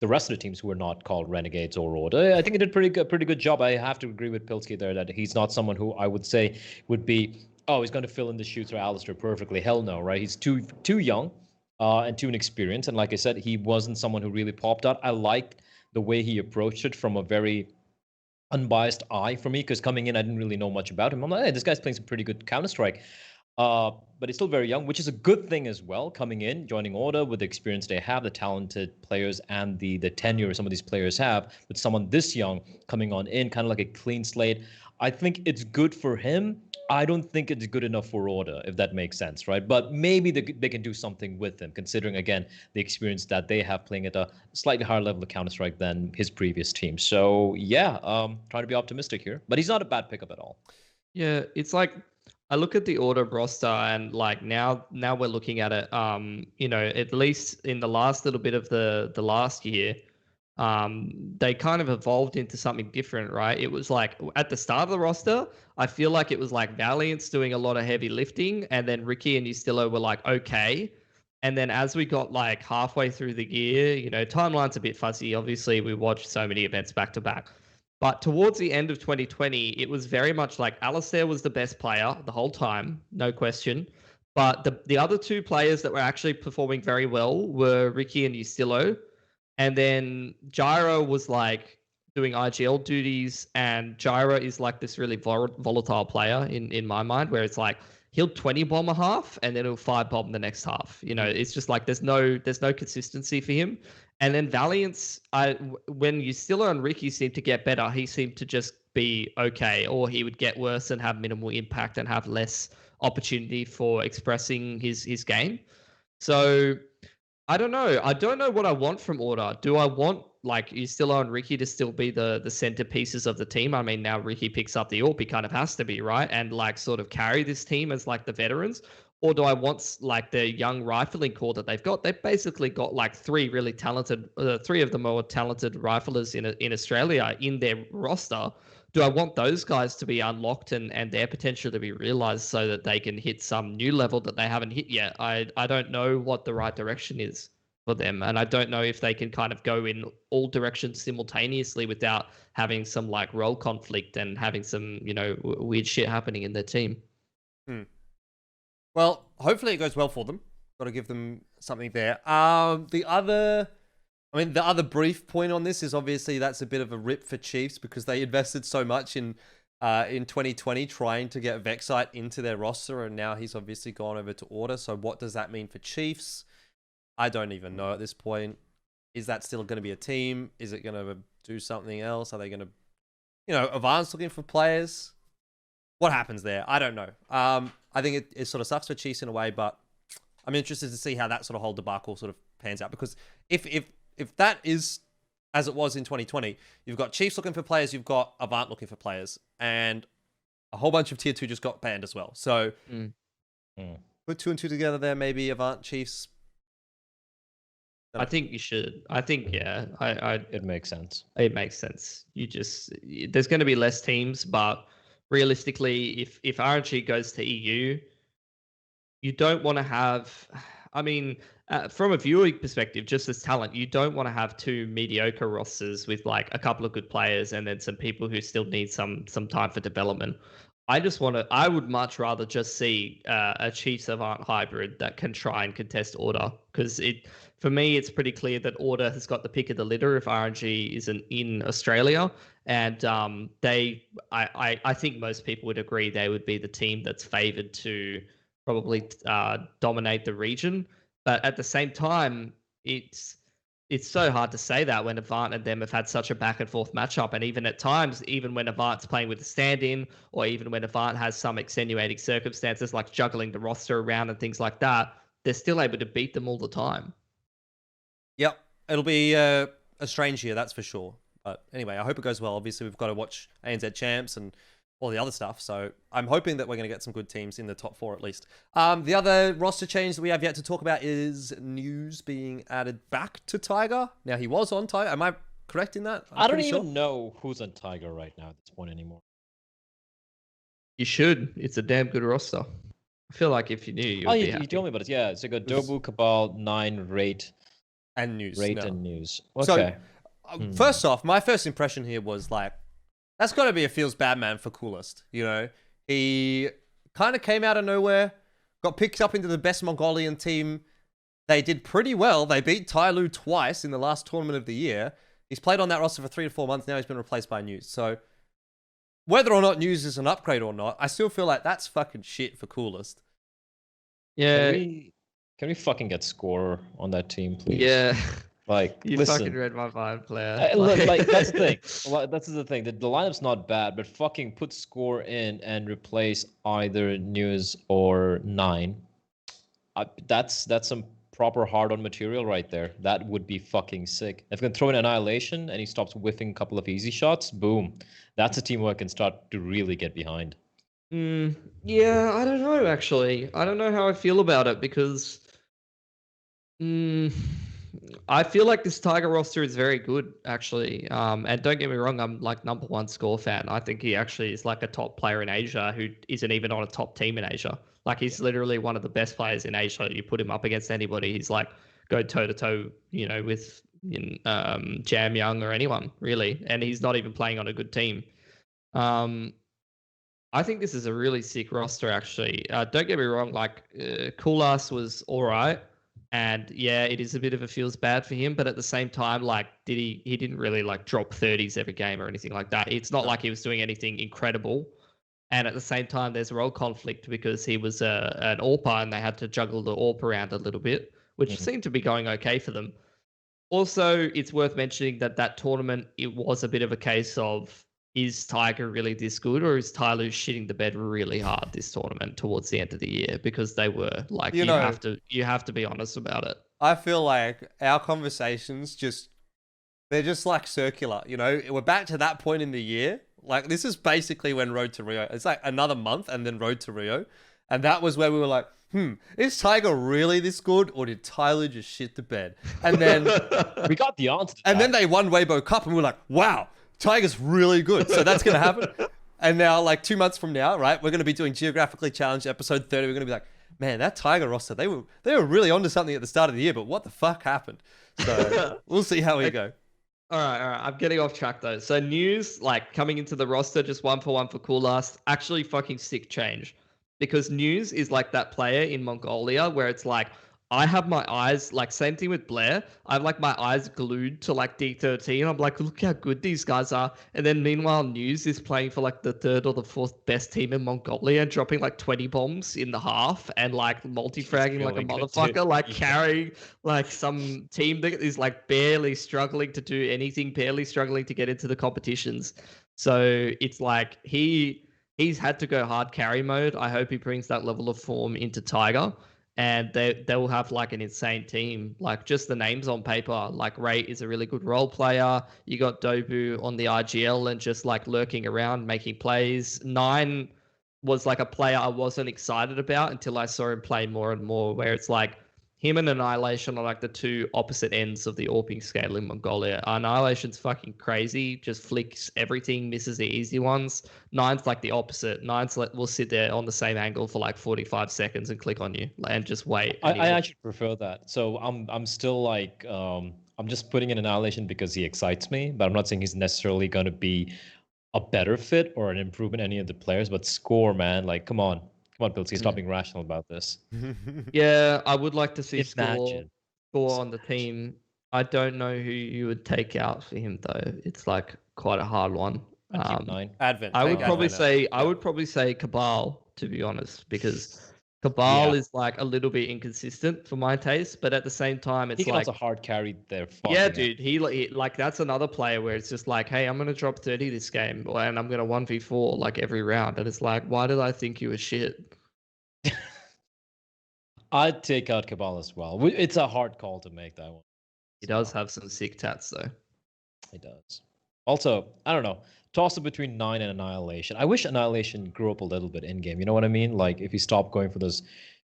rest of the teams who were not called Renegades or Order, I think he did pretty good job. I have to agree with Pilsky there that he's not someone who I would say would be, he's going to fill in the shoes for Alistair perfectly. Hell no, right? He's too young and too inexperienced. And like I said, he wasn't someone who really popped out. I liked the way he approached it from a very unbiased eye for me, because coming in, I didn't really know much about him. I'm like, hey, this guy's playing some pretty good Counter-Strike. But he's still very young, which is a good thing as well. Coming in, joining Order with the experience they have, the talented players, and the tenure some of these players have. With someone this young coming on in, kind of like a clean slate, I think it's good for him. I don't think it's good enough for Order, if that makes sense, right? But maybe they can do something with him, considering again the experience that they have playing at a slightly higher level of Counter-Strike than his previous team. So yeah, trying to be optimistic here, but he's not a bad pickup at all. Yeah, it's like I look at the Order roster and like now we're looking at it. You know, at least in the last little bit of the last year, they kind of evolved into something different, right? It was like at the start of the roster, I feel like it was like Valiant's doing a lot of heavy lifting, and then Ricky and Ustillo were like, okay. And then as we got like halfway through the year, you know, timeline's a bit fuzzy. Obviously, we watched so many events back to back. But towards the end of 2020, it was very much like Alistair was the best player the whole time, no question. But the other two players that were actually performing very well were Ricky and Ustillo. And then Gyro was like doing IGL duties, and Gyro is like this really volatile player in my mind, where it's like he'll 20 bomb a half and then he'll 5 bomb the next half. You know, it's just like there's no consistency for him. And then Valiant's, when Ustillo and Ricky seemed to get better, he seemed to just be okay, or he would get worse and have minimal impact and have less opportunity for expressing his game. So I don't know. I don't know what I want from Order. Do I want like Ustillo and Ricky to still be the centerpieces of the team? I mean, now Ricky picks up the AWP, he kind of has to be, right? And like sort of carry this team as like the veterans. Or do I want like the young rifling core that they've got? They've basically got like three really talented, 3 of the more talented riflers in Australia in their roster. Do I want those guys to be unlocked and their potential to be realized so that they can hit some new level that they haven't hit yet? I don't know what the right direction is for them. And I don't know if they can kind of go in all directions simultaneously without having some like role conflict and having some, you know, weird shit happening in their team. Well, hopefully it goes well for them. Got to give them something there. The other brief point on this is obviously that's a bit of a rip for Chiefs because they invested so much in 2020 trying to get Vexite into their roster, and now he's obviously gone over to Order. So what does that mean for Chiefs? I don't even know at this point. Is that still going to be a team? Is it going to do something else? Are they going to, you know, Avance looking for players? What happens there? I don't know. I think it sort of sucks for Chiefs in a way, but I'm interested to see how that sort of whole debacle sort of pans out. Because if that is as it was in 2020, you've got Chiefs looking for players, you've got Avant looking for players, and a whole bunch of tier 2 just got banned as well. So put 2 and 2 together there, maybe Avant, Chiefs. I think you should. I think, yeah. It makes sense. It makes sense. There's going to be less teams, but realistically, if RNG goes to EU, you don't want to have, I mean, from a viewing perspective, just as talent, you don't want to have 2 mediocre rosters with like a couple of good players and then some people who still need some time for development. I would much rather just see a Chiefs Avant hybrid that can try and contest Order, because for me, it's pretty clear that Order has got the pick of the litter if RNG isn't in Australia. And I think most people would agree they would be the team that's favored to probably dominate the region. But at the same time, it's so hard to say that when Avant and them have had such a back and forth matchup. And even at times, even when Avant's playing with a stand-in, or even when Avant has some extenuating circumstances like juggling the roster around and things like that, they're still able to beat them all the time. Yep. It'll be a strange year, that's for sure. But anyway, I hope it goes well. Obviously, we've got to watch ANZ Champs and all the other stuff. So I'm hoping that we're going to get some good teams in the top 4 at least. The other roster change that we have yet to talk about is Neuz being added back to Tiger. Now, he was on Tiger. Am I correct in that? I don't even know who's on Tiger right now at this point anymore. You should. It's a damn good roster. I feel like if you knew, you would be happy. You told me about it. Yeah, it's like a Dobu, Cabal, 9, Rate, and Neuz. And Neuz. Okay. So, first off, my first impression here was like, that's got to be a feels bad man for Coolest. You know, he kind of came out of nowhere, got picked up into the best Mongolian team. They did pretty well. They beat Tyloo twice in the last tournament of the year. He's played on that roster for 3 to 4 months. Now he's been replaced by Neuz. So whether or not Neuz is an upgrade or not, I still feel like that's fucking shit for Coolest. Yeah, Can we fucking get score on that team, please? yeah. Like, You listen, fucking read my mind, player. like that's the thing. Well, that's the thing. The lineup's not bad, but fucking put score in and replace either Neuz or Nine. That's some proper hard-on material right there. That would be fucking sick. If we can throw in Annihilation and he stops whiffing a couple of easy shots, boom. That's a team who I can start to really get behind. Yeah, I don't know, actually. I don't know how I feel about it because I feel like this Tiger roster is very good, actually. And don't get me wrong, I'm like #1 score fan. I think he actually is like a top player in Asia who isn't even on a top team in Asia. Like he's literally one of the best players in Asia. You put him up against anybody, he's like go toe to toe, with Jam Young or anyone really. And he's not even playing on a good team. I think this is a really sick roster, actually. Don't get me wrong, like Coolass was all right. And yeah, it is a bit of a feels bad for him, but at the same time, like, he didn't really like drop 30s every game or anything like that. It's not like he was doing anything incredible. And at the same time, there's a role conflict because he was an AWPer and they had to juggle the AWP around a little bit, which seemed to be going okay for them. Also, it's worth mentioning that tournament, it was a bit of a case of, is Tiger really this good, or is Tyler shitting the bed really hard this tournament towards the end of the year? Because they were like, you have to be honest about it. I feel like our conversations they're just like circular. We're back to that point in the year. Like this is basically when Road to Rio. It's like another month and then Road to Rio, and that was where we were like, is Tiger really this good, or did Tyler just shit the bed? And then we got the answer. And then they won Weibo Cup, and we were like, wow. Tiger's really good. So that's going to happen. And now, like 2 months from now, right, we're going to be doing Geographically Challenge episode 30. We're going to be like, man, that Tiger roster, they were really onto something at the start of the year, but what the fuck happened? So we'll see how we go. All right. I'm getting off track though. So Neuz, like coming into the roster, just 1-for-1 for Coolass, actually fucking sick change. Because Neuz is like that player in Mongolia where it's like, I have my eyes, like same thing with Bleh. I have like my eyes glued to like D13. I'm like, look how good these guys are. And then meanwhile, Neuz is playing for like the 3rd or the 4th best team in Mongolia, dropping like 20 bombs in the half and like multi-fragging really like a motherfucker, like carrying like some team that is like barely struggling to do anything, barely struggling to get into the competitions. So it's like he's had to go hard carry mode. I hope he brings that level of form into Tiger. And they will have like an insane team. Like just the names on paper, like Ray is a really good role player. You got Dobu on the IGL and just like lurking around making plays. Nine was like a player I wasn't excited about until I saw him play more and more, where it's like him and Annihilation are like the two opposite ends of the AWPing scale in Mongolia. Annihilation's fucking crazy, just flicks everything, misses the easy ones. Nine's like the opposite. Nine's like will sit there on the same angle for like 45 seconds and click on you and just wait. I actually prefer that. So I'm still like I'm just putting in Annihilation because he excites me, but I'm not saying he's necessarily going to be a better fit or an improvement in any of the players. But score, man, like come on, Pilsy, stop being rational about this. Yeah, I would like to see score on the team. I don't know who you would take out for him though. It's like quite a hard one. Advent. I would probably say Cabal, to be honest, because Cabal is like a little bit inconsistent for my taste, but at the same time, it's like also hard carried there. Yeah, dude. He like that's another player where it's just like, hey, I'm gonna drop 30 this game, and I'm gonna 1v4 like every round, and it's like, why did I think you were shit? I'd take out Cabal as well. It's a hard call to make that one. He does have some sick tats though. He does. Also, I don't know. Toss it between 9 and Annihilation. I wish Annihilation grew up a little bit in game. You know what I mean? Like if he stopped going for those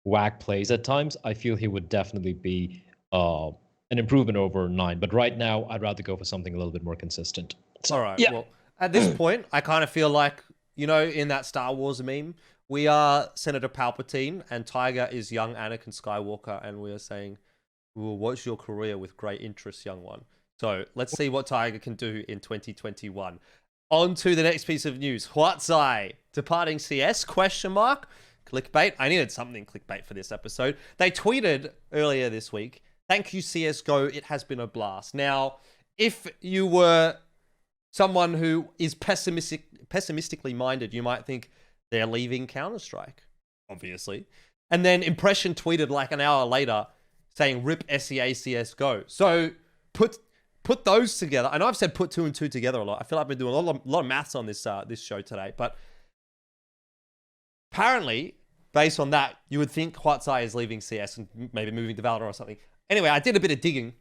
whack plays at times, I feel he would definitely be an improvement over 9. But right now, I'd rather go for something a little bit more consistent. So, all right. Yeah. Well, at this point, I kind of feel like, in that Star Wars meme, we are Senator Palpatine and Tiger is young Anakin Skywalker, and we are saying, we will watch your career with great interest, young one. So let's see what Tiger can do in 2021. On to the next piece of news. Huat Zai departing CS, ? Clickbait. I needed something clickbait for this episode. They tweeted earlier this week, thank you CSGO, it has been a blast. Now, if you were someone who is pessimistically minded, you might think they're leaving Counter-Strike, obviously. And then Impression tweeted like an hour later saying rip SEA CSGO. So put those together. I know I've said put 2 and 2 together a lot. I feel like I've been doing a lot of maths on this this show today. But apparently, based on that, you would think Huat Zai is leaving CS and maybe moving to Valorant or something. Anyway, I did a bit of digging.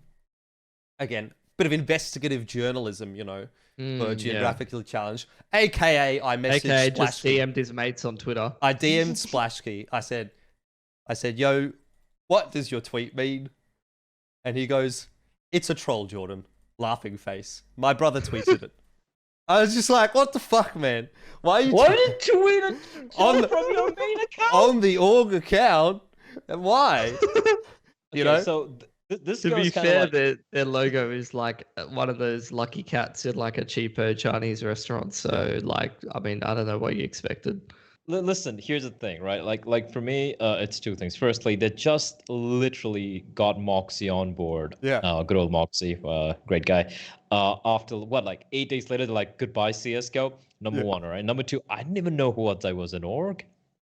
Again, bit of investigative journalism, for Geographically challenged. AKA, I messaged AKA just Splashkey. DM'd his mates on Twitter. I DM'd Splashkey. I said, yo, what does your tweet mean? And he goes, it's a troll, Jordan. Laughing face. My brother tweeted it. I was just like, what the fuck, man? Why are you Why did you tweet it from your main account? on the org account? And why? So this To be goes kinda fair, like, their logo is like one of those lucky cats in like a cheapo Chinese restaurant. So like, I mean, I don't know what you expected. Listen, here's the thing, right? Like for me, it's two things. Firstly, they just literally got Moxie on board. Yeah. Good old Moxie, great guy. After what, like 8 days later, they're like, goodbye CS:GO. Number one, all right. Number two, I didn't even know Huat Zai was an org.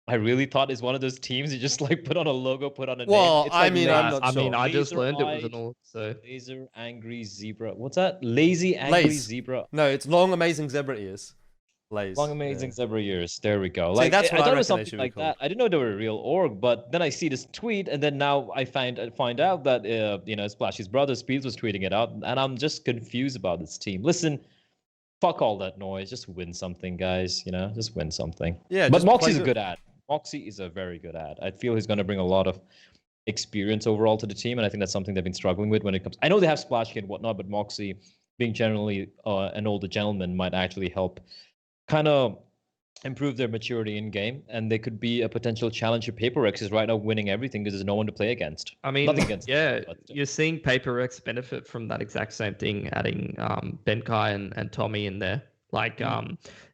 I really thought it's one of those teams you just like put on a logo, put on a Well, name. It's I like mean, I'm not sure. I just learned it was Laser-eyed, an org. So Laser Angry Zebra. What's that? Lazy Angry Laze. Zebra. No, it's long, amazing zebra ears. Laze. Long amazing zebra years. There we go. See, Like that's I what I thought it was reckon they something should be like called. that. I didn't know they were a real org, but then I see this tweet, and then now I find out that Splashy's brother Speeds was tweeting it out, and I'm just confused about this team. Listen, fuck all that noise. Just win something, guys. Just win something. Yeah, but just Moxie's play a good ad. Moxie is a very good ad. I feel he's going to bring a lot of experience overall to the team, and I think that's something they've been struggling with when it comes. I know they have Splashy and whatnot, but Moxie, being generally an older gentleman, might actually help kind of improve their maturity in game, and they could be a potential challenge for Paper Rex is right now winning everything because there's no one to play against. I mean, nothing against yeah, them, you're seeing Paper Rex benefit from that exact same thing, adding BnTeT and Tommy in there. Like,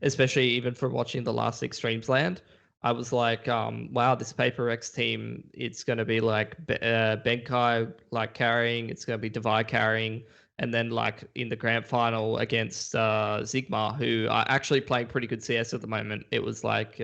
especially even from watching the last Extremes land, I was like, wow, this Paper Rex team, it's going to be like BnTeT like carrying, it's going to be Devi carrying, and then like in the grand final against Sigma, who are actually playing pretty good CS at the moment. It was like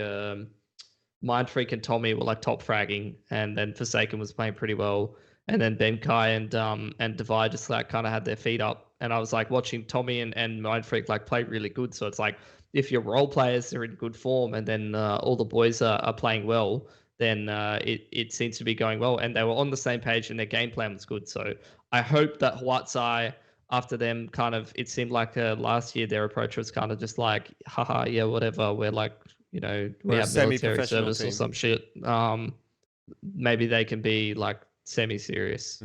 Mindfreak and Tommy were like top fragging, and then Forsaken was playing pretty well, and then BnTeT and Devi just like kind of had their feet up. And I was like watching Tommy and Mindfreak like play really good. So it's like if your role players are in good form, and then all the boys are playing well, then it seems to be going well. And they were on the same page, and their game plan was good. So I hope that Huat Zai, after them, kind of, it seemed like last year their approach was kind of just like, haha, yeah, whatever. We're like, we have military service team or some shit. Maybe they can be like semi-serious.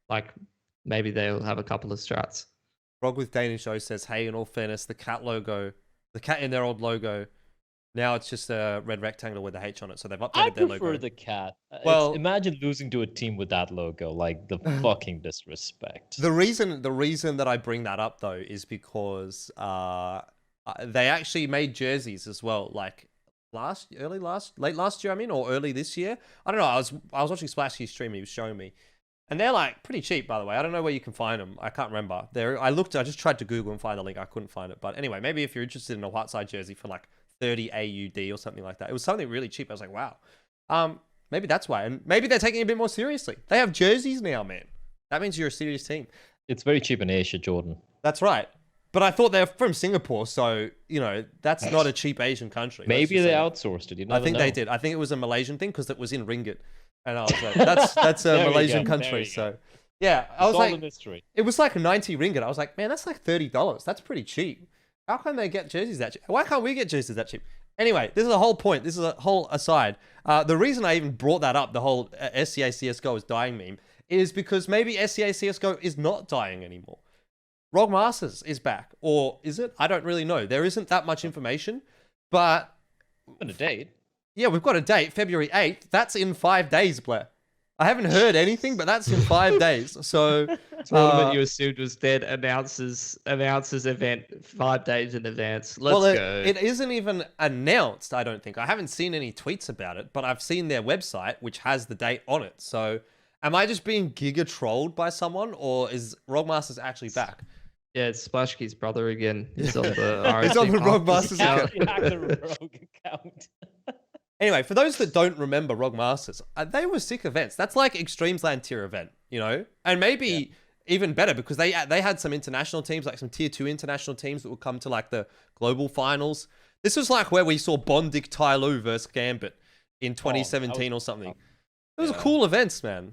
Like maybe they'll have a couple of strats. Frog with Danish O says, hey, in all fairness, the cat in their old logo, now it's just a red rectangle with the H on it. So they've updated their logo. I prefer the cat. Well, imagine losing to a team with that logo, like the fucking disrespect. The reason that I bring that up though is because they actually made jerseys as well, like late last year, or early this year. I don't know. I was watching Splashy's stream. He was showing me, and they're like pretty cheap, by the way. I don't know where you can find them. I can't remember. I just tried to Google and find the link. I couldn't find it. But anyway, maybe if you're interested in a Huat Zai jersey for like 30 AUD or something like that, it was something really cheap. I was like, wow. Maybe that's why, and maybe they're taking it a bit more seriously. They have jerseys now, man. That means you're a serious team. It's very cheap in Asia, Jordan. That's right. But I thought they're from Singapore, so, that's not a cheap Asian country. Maybe they outsourced it. I think they did. I think it was a Malaysian thing because it was in ringgit. And I was like, that's a Malaysian country. So, yeah, I was like, it was like 90 ringgit. I was like, man, that's like $30. That's pretty cheap. How can they get jerseys that cheap? Why can't we get jerseys that cheap? Anyway, this is a whole point. This is a whole aside. The reason I even brought that up, the whole SEA CSGO is dying meme, is because maybe SEA CSGO is not dying anymore. ROG Masters is back. Or is it? I don't really know. There isn't that much information. But we've got a date. Yeah, we've got a date, February 8th. That's in 5 days, Bleh. I haven't heard anything, but that's in 5 days. So tournament you assumed was dead announces event 5 days in advance. Let's go. It isn't even announced, I don't think. I haven't seen any tweets about it, but I've seen their website, which has the date on it. So am I just being giga trolled by someone, or is ROG Masters actually back? Yeah, it's Splashkey's brother again. He's on the He's on the ROG Masters account. You hacked the ROG account. Anyway, for those that don't remember ROG Masters, they were sick events. That's like Extreme's LAN tier event, you know? And maybe even better because they had some international teams, like some tier 2 international teams that would come to like the global finals. This was like where we saw Bondik Tyloo versus Gambit in 2017 or something. It was cool events, man.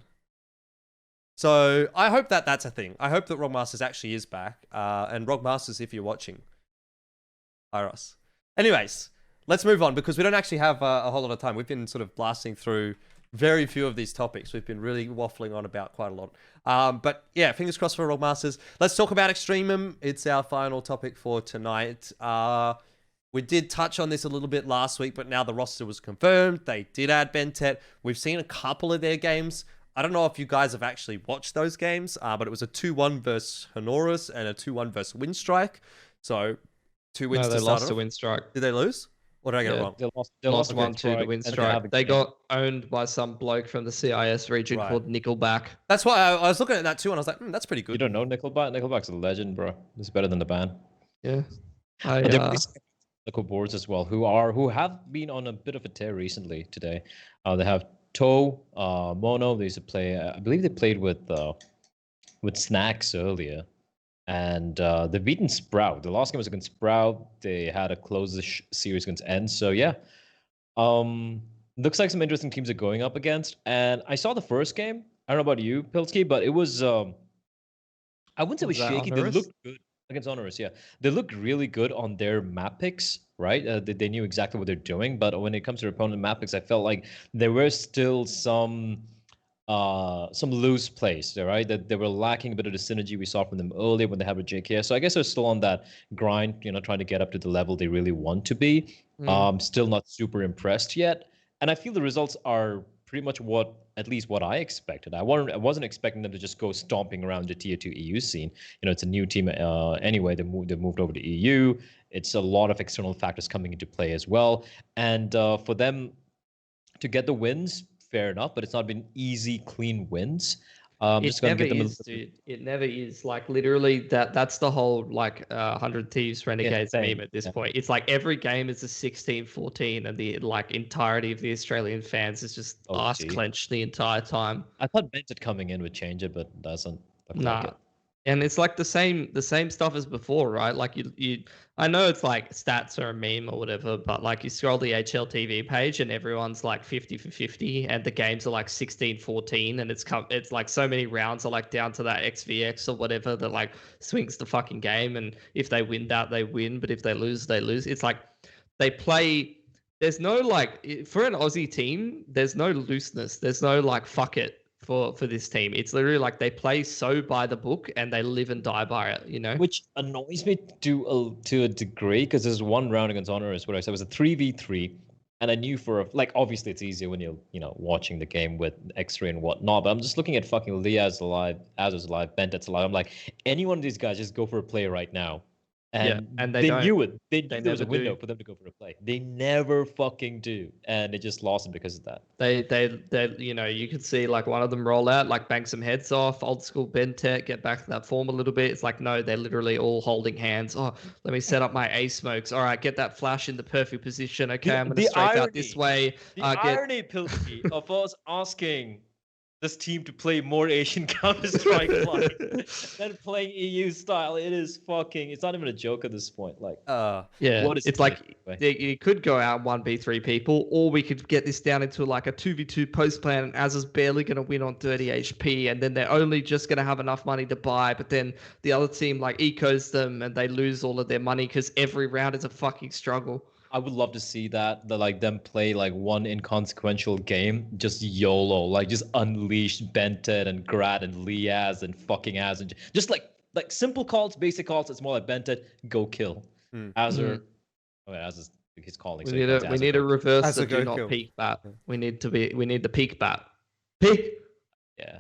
So I hope that that's a thing. I hope that ROG Masters actually is back. And ROG Masters, if you're watching, hire us. Anyways, let's move on because we don't actually have a whole lot of time. We've been sort of blasting through very few of these topics. We've been really waffling on about quite a lot. But yeah, fingers crossed for ROG Masters. Let's talk about Extremum. It's our final topic for tonight. We did touch on this a little bit last week, but now the roster was confirmed. They did add BnTeT. We've seen a couple of their games. I don't know if you guys have actually watched those games, but it was a 2-1 versus Honoris and a 2-1 versus Windstrike. So 2 wins to start lost off. to Windstrike. Did they lose? Or did I get it wrong? They lost 1-2 to Windstrike. They got owned by some bloke from the CIS region called Nickelback. That's why I was looking at that too, and I was like, that's pretty good. You don't know Nickelback? Nickelback's a legend, bro. It's better than the band. Yeah. Local boards as well, who have been on a bit of a tear recently today. They have Toe, Mono. They used to play. I believe they played with Snacks earlier, and they've beaten Sprout. The last game was against Sprout. They had a close series against End. So yeah, looks like some interesting teams are going up against. And I saw the first game. I don't know about you, Pilsky, but it was. I wouldn't say it was shaky. They looked good. Against Honoris, yeah. They looked really good on their map picks, right? They knew exactly what they're doing, but when it comes to opponent map picks, I felt like there were still some loose plays, right? That they were lacking a bit of the synergy we saw from them earlier when they had with JKS. So I guess they're still on that grind, trying to get up to the level they really want to be. Still not super impressed yet. And I feel the results are pretty much at least what I expected. I wasn't expecting them to just go stomping around the tier 2 EU scene. It's a new team anyway. They moved over to EU. It's a lot of external factors coming into play as well. And for them to get the wins, fair enough, but it's not been easy, clean wins. It never is, dude. It never is. Like literally, that's the whole 100 Thieves Renegades meme at this point. It's like every game is a 16-14, and the entirety of the Australian fans is just ass clenched the entire time. I thought BnTeT coming in would change it, but doesn't. Nah. And it's like the same stuff as before, right? Like you I know it's like stats are a meme or whatever, but like you scroll the HLTV page and everyone's like 50 for 50 and the games are like 16-14 and it's like so many rounds are like down to that XVX or whatever that like swings the fucking game, and if they win that they win, but if they lose they lose. It's like they play, there's no for an Aussie team, there's no looseness. There's no fuck it. For this team, it's literally like they play so by the book and they live and die by it, Which annoys me to a degree, because there's one round against Honor is what I said was a 3v3, and I knew obviously it's easier when you're watching the game with X-ray and whatnot, but I'm just looking at fucking Liazz alive, Azur's alive, BnTeT's alive. I'm like, any one of these guys just go for a play right now. And they knew it. They knew there was a window for them to go for a play. They never fucking do, and they just lost it because of that. They you could see one of them roll out, bang some heads off, old school BnTeT, get back to that form a little bit. It's like, no, they're literally all holding hands. Oh, let me set up my A smokes. All right, get that flash in the perfect position. Okay, I'm gonna strike out this way. The irony, Pilsky, of us asking this team to play more Asian Counter-Strike than playing EU style. It's not even a joke at this point. It's like you could go out 1v3 people, or we could get this down into a 2v2 post plan, and Azur's barely going to win on 30 HP, and then they're only just going to have enough money to buy, but then the other team ecos them and they lose all of their money because every round is a fucking struggle. I would love to see that them play one inconsequential game, just YOLO, just unleash BnTeT and Grad and Liazz and fucking Azur, and just like simple calls, basic calls. It's more like BnTeT, go kill. Azur. Azur's his calling. We need a reverse the do not peek bat. We need the peek bat. Peek. Yeah.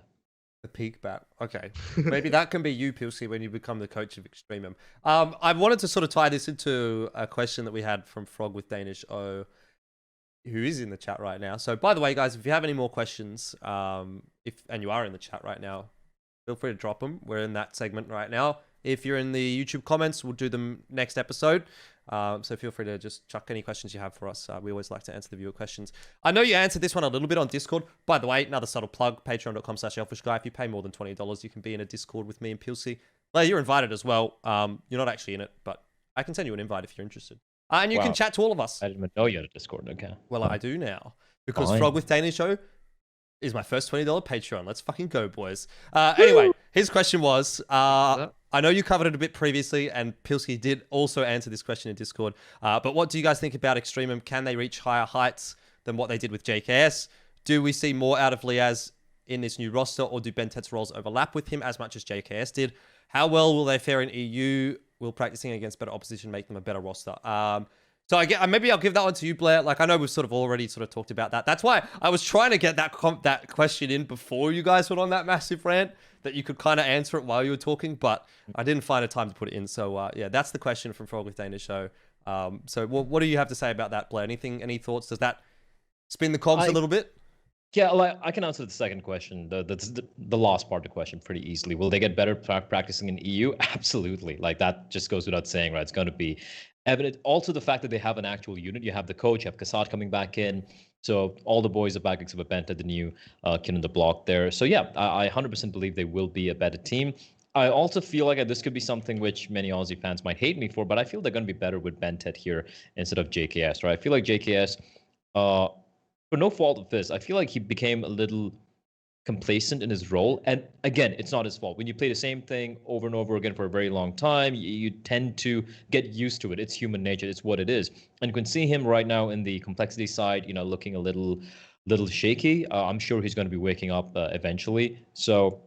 The peak bat. Okay. Maybe that can be you, Pilsy, when you become the coach of Extremum. I wanted to sort of tie this into a question that we had from Frog with Danish O, who is in the chat right now. So, by the way, guys, if you have any more questions, and you are in the chat right now, feel free to drop them. We're in that segment right now. If you're in the YouTube comments, we'll do them next episode. So feel free to just chuck any questions you have for us. We always like to answer the viewer questions. I know you answered this one a little bit on Discord. By the way, another subtle plug, patreon.com/Elfishguy. If you pay more than $20, you can be in a Discord with me and Pilsy. Well, you're invited as well. You're not actually in it, but I can send you an invite if you're interested. And you can chat to all of us. I didn't even know you had a Discord. Okay. Well, I do now. Because Frog with Danish Show is my first $20 Patreon. Let's fucking go, boys. Anyway, his question was, I know you covered it a bit previously, and Pilsky did also answer this question in Discord. But what do you guys think about Extremum? Can they reach higher heights than what they did with JKS? Do we see more out of Liazz in this new roster, or do BnTeT's roles overlap with him as much as JKS did? How well will they fare in EU? Will practicing against better opposition make them a better roster? So maybe I'll give that one to you, Blair. Like, I know we've sort of already talked about that. That's why I was trying to get that question in before you guys went on that massive rant, that you could kind of answer it while you were talking, but I didn't find a time to put it in. So yeah, that's the question from Frog with Danish Show. So what do you have to say about that, Blair? Any thoughts? Does that spin the cogs a little bit? Yeah, like, I can answer the second question, the last part of the question, pretty easily. Will they get better practicing in EU? Absolutely. Like, that just goes without saying, right? It's going to be evident. Also, the fact that they have an actual unit. You have the coach, you have Kassad coming back in. So all the boys are back except for BnTeT, the new kid on the block there. So yeah, I 100% believe they will be a better team. I also feel like this could be something which many Aussie fans might hate me for, but I feel they're going to be better with BnTeT here instead of JKS, right? I feel like JKS, for no fault of his, I feel like he became a little complacent in his role. And again, it's not his fault. When you play the same thing over and over again for a very long time, you tend to get used to it. It's human nature. It's what it is. And you can see him right now in the complexity side, looking a little shaky. I'm sure he's going to be waking up eventually. So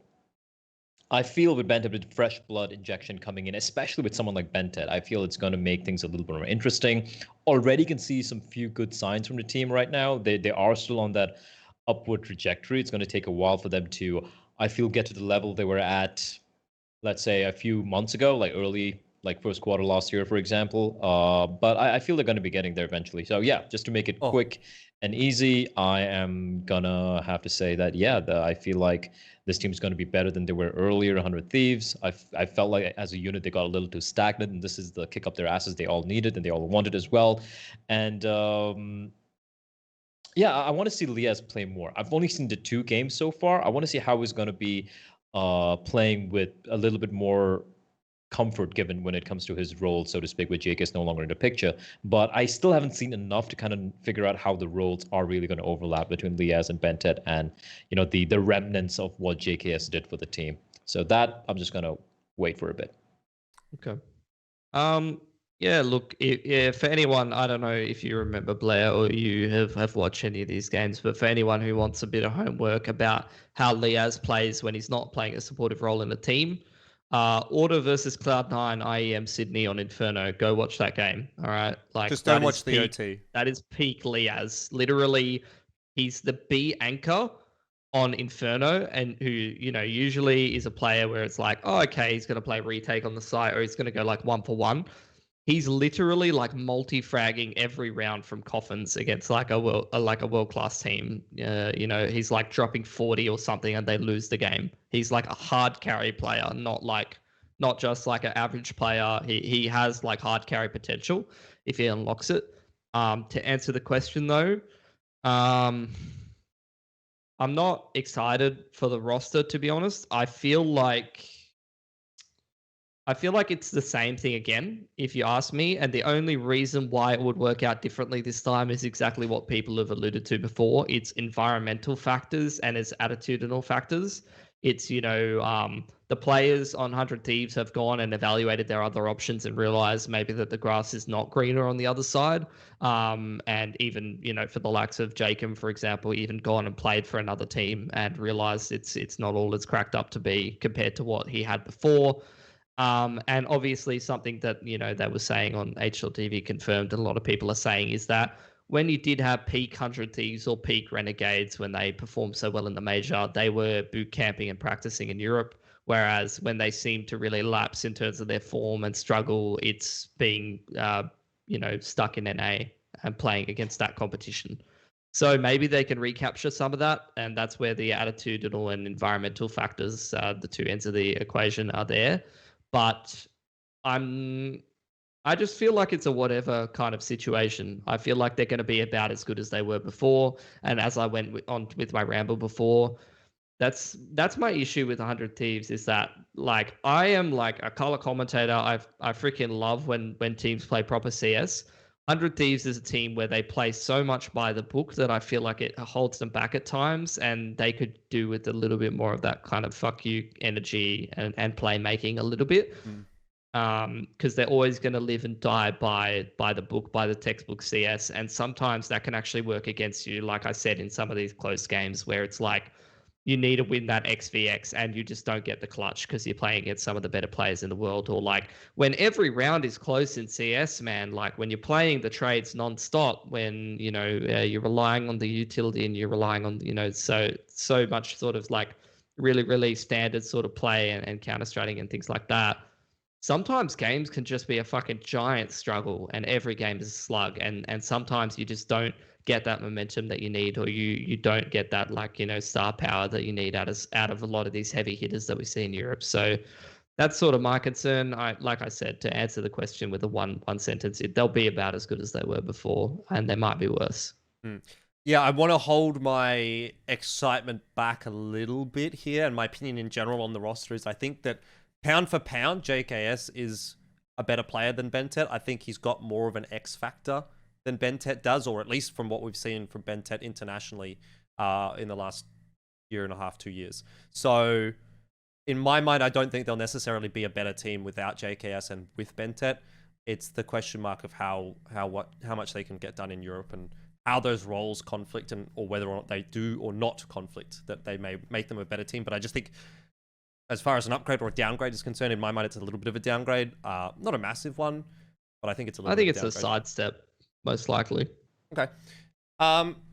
I feel with BnTeT, with fresh blood injection coming in, especially with someone like BnTeT, I feel it's going to make things a little bit more interesting. Already can see some few good signs from the team right now. They are still on that upward trajectory. It's going to take a while for them to, I feel, get to the level they were at, let's say, a few months ago, like early, like first quarter last year, for example. But I feel they're going to be getting there eventually. So yeah, just to make it quick and easy, I am gonna have to say that I feel like this team's going to be better than they were earlier. 100 Thieves. I felt like as a unit they got a little too stagnant, and this is the kick up their asses they all needed and they all wanted as well. And I want to see Liazz play more. I've only seen the 2 games so far. I want to see how he's going to be playing with a little bit more comfort given when it comes to his role, so to speak, with JKS no longer in the picture. But I still haven't seen enough to kind of figure out how the roles are really going to overlap between Liazz and BnTeT and, the remnants of what JKS did for the team. So that I'm just going to wait for a bit. Okay. Yeah, look, for anyone, I don't know if you remember Blair or you have watched any of these games, but for anyone who wants a bit of homework about how Liazz plays when he's not playing a supportive role in the team, Order versus Cloud9 IEM Sydney on Inferno. Go watch that game. All right. Just don't watch the OT. That is peak Liazz. Literally, he's the B anchor on Inferno, and who, usually is a player where it's like, oh, okay, he's going to play retake on the site, or he's going to go like 1-for-1. He's literally like multi-fragging every round from coffins against like a world-class team. He's like dropping 40 or something and they lose the game. He's like a hard carry player, not just like an average player. He has like hard carry potential if he unlocks it. To answer the question though, I'm not excited for the roster, to be honest. I feel like it's the same thing again, if you ask me. And the only reason why it would work out differently this time is exactly what people have alluded to before. It's environmental factors and it's attitudinal factors. It's, the players on 100 Thieves have gone and evaluated their other options and realized maybe that the grass is not greener on the other side. And even, for the likes of Jacob, for example, even gone and played for another team and realized it's not all it's cracked up to be compared to what he had before. And obviously something that, they were saying on HLTV confirmed, and a lot of people are saying, is that when you did have peak 100 Thieves or peak Renegades, when they performed so well in the major, they were boot camping and practicing in Europe. Whereas when they seem to really lapse in terms of their form and struggle, it's being, stuck in NA and playing against that competition. So maybe they can recapture some of that. And that's where the attitudinal and environmental factors, the 2 ends of the equation, are there. But I'm I just feel like it's a whatever kind of situation. I feel like they're going to be about as good as they were before. And as I went on with my ramble before, that's my issue with 100 Thieves is that like I am like a color commentator. I freaking love when teams play proper CS. 100 Thieves is a team where they play so much by the book that I feel like it holds them back at times, and they could do with a little bit more of that kind of fuck you energy and playmaking a little bit. Because they're always going to live and die by the book, by the textbook CS, and sometimes that can actually work against you. Like I said, in some of these close games where it's like you need to win that XVX and you just don't get the clutch because you're playing against some of the better players in the world, or like when every round is close in CS, man. Like when you're playing the trades nonstop, when you're relying on the utility and you're relying on so much sort of like really standard sort of play and counter stratting and things like that. Sometimes games can just be a fucking giant struggle and every game is a slug, and sometimes you just don't get that momentum that you need, or you don't get that star power that you need out of a lot of these heavy hitters that we see in Europe. So that's sort of my concern. Like I said, to answer the question with a one sentence, they'll be about as good as they were before, and they might be worse. Yeah, I want to hold my excitement back a little bit here, and my opinion in general on the roster is I think that pound for pound, JKS is a better player than BnTeT. I think he's got more of an X factor than BnTeT does, or at least from what we've seen from BnTeT internationally in the last year and a half, 2 years. So in my mind, I don't think they'll necessarily be a better team without JKS and with BnTeT. It's the question mark of how much they can get done in Europe and how those roles conflict, or whether or not they do or not conflict, that they may make them a better team. But I just think, as far as an upgrade or a downgrade is concerned, in my mind, it's a little bit of a downgrade. Not a massive one, but I think it's a little bit of a downgrade. A sidestep, most likely. Okay.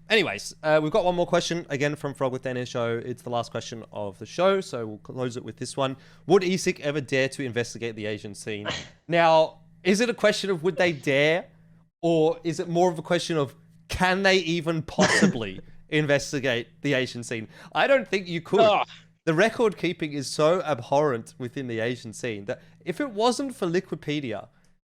Anyways, we've got one more question, again, from Frøg Question show. It's the last question of the show, so we'll close it with this one. Would ESIC ever dare to investigate the Asian scene? Now, is it a question of would they dare, or is it more of a question of can they even possibly investigate the Asian scene? I don't think you could. The record keeping is so abhorrent within the Asian scene that if it wasn't for Liquipedia,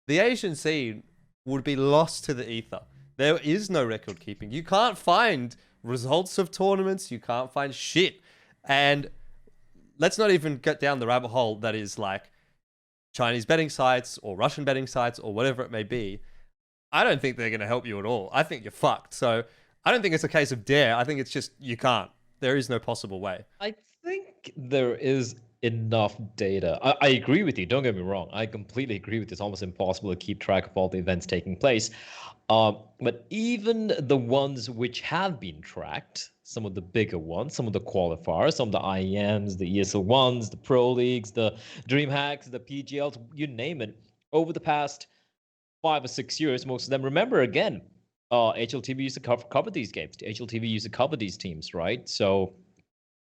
the Asian scene would be lost to the ether. There is no record keeping. You can't find results of tournaments. You can't find shit. And let's not even get down the rabbit hole that is like Chinese betting sites or Russian betting sites or whatever it may be. I don't think they're going to help you at all. I think you're fucked. So I don't think it's a case of dare. I think it's just you can't. There is no possible way. I think there is enough data. I agree with you. Don't get me wrong. I completely agree with you. It's almost impossible to keep track of all the events taking place. But even the ones which have been tracked, some of the bigger ones, some of the qualifiers, some of the IEMs, the ESL ones, the Pro Leagues, the DreamHacks, the PGLs, you name it, over the past 5 or 6 years, most of them, remember again, HLTV used to cover these games. HLTV used to cover these teams, right? So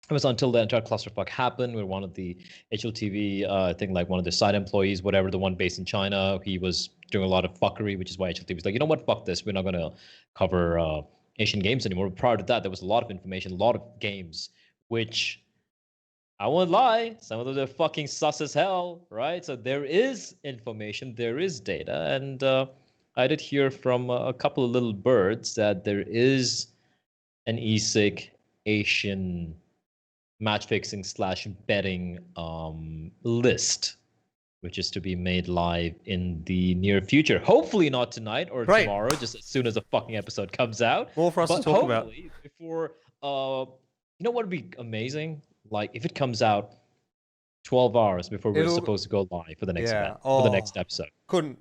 it was until the entire clusterfuck happened where one of the HLTV, I think like one of the side employees, whatever, the one based in China, he was doing a lot of fuckery, which is why HLTV was like, you know what, fuck this. We're not going to cover Asian games anymore. But prior to that, there was a lot of information, a lot of games, which I won't lie, some of them are fucking sus as hell, right? So there is information, there is data. And I did hear from a couple of little birds that there is an ESIC Asian matchfixing / betting list, which is to be made live in the near future. Hopefully not tonight or tomorrow, just as soon as the fucking episode comes out. More for us to talk about. Before, you know what would be amazing? Like if it comes out 12 hours before we're supposed to go live for the next event, for the next episode.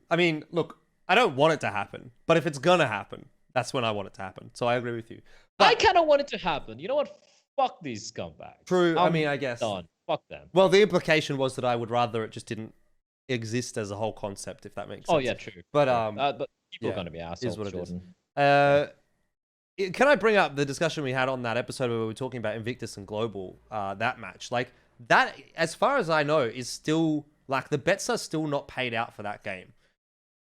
I mean, look, I don't want it to happen, but if it's gonna happen, that's when I want it to happen. So I agree with you. But I kind of want it to happen. You know what? Fuck these scumbags. True. I mean, I guess. Done. Fuck them. Well, the implication was that I would rather it just didn't exist as a whole concept, if that makes sense. Oh yeah, true. But people are gonna be assholes. Is what Jordan. it is. Can I bring up the discussion we had on that episode where we were talking about Invictus and Global, that match? Like that, as far as I know, is still like the bets are still not paid out for that game.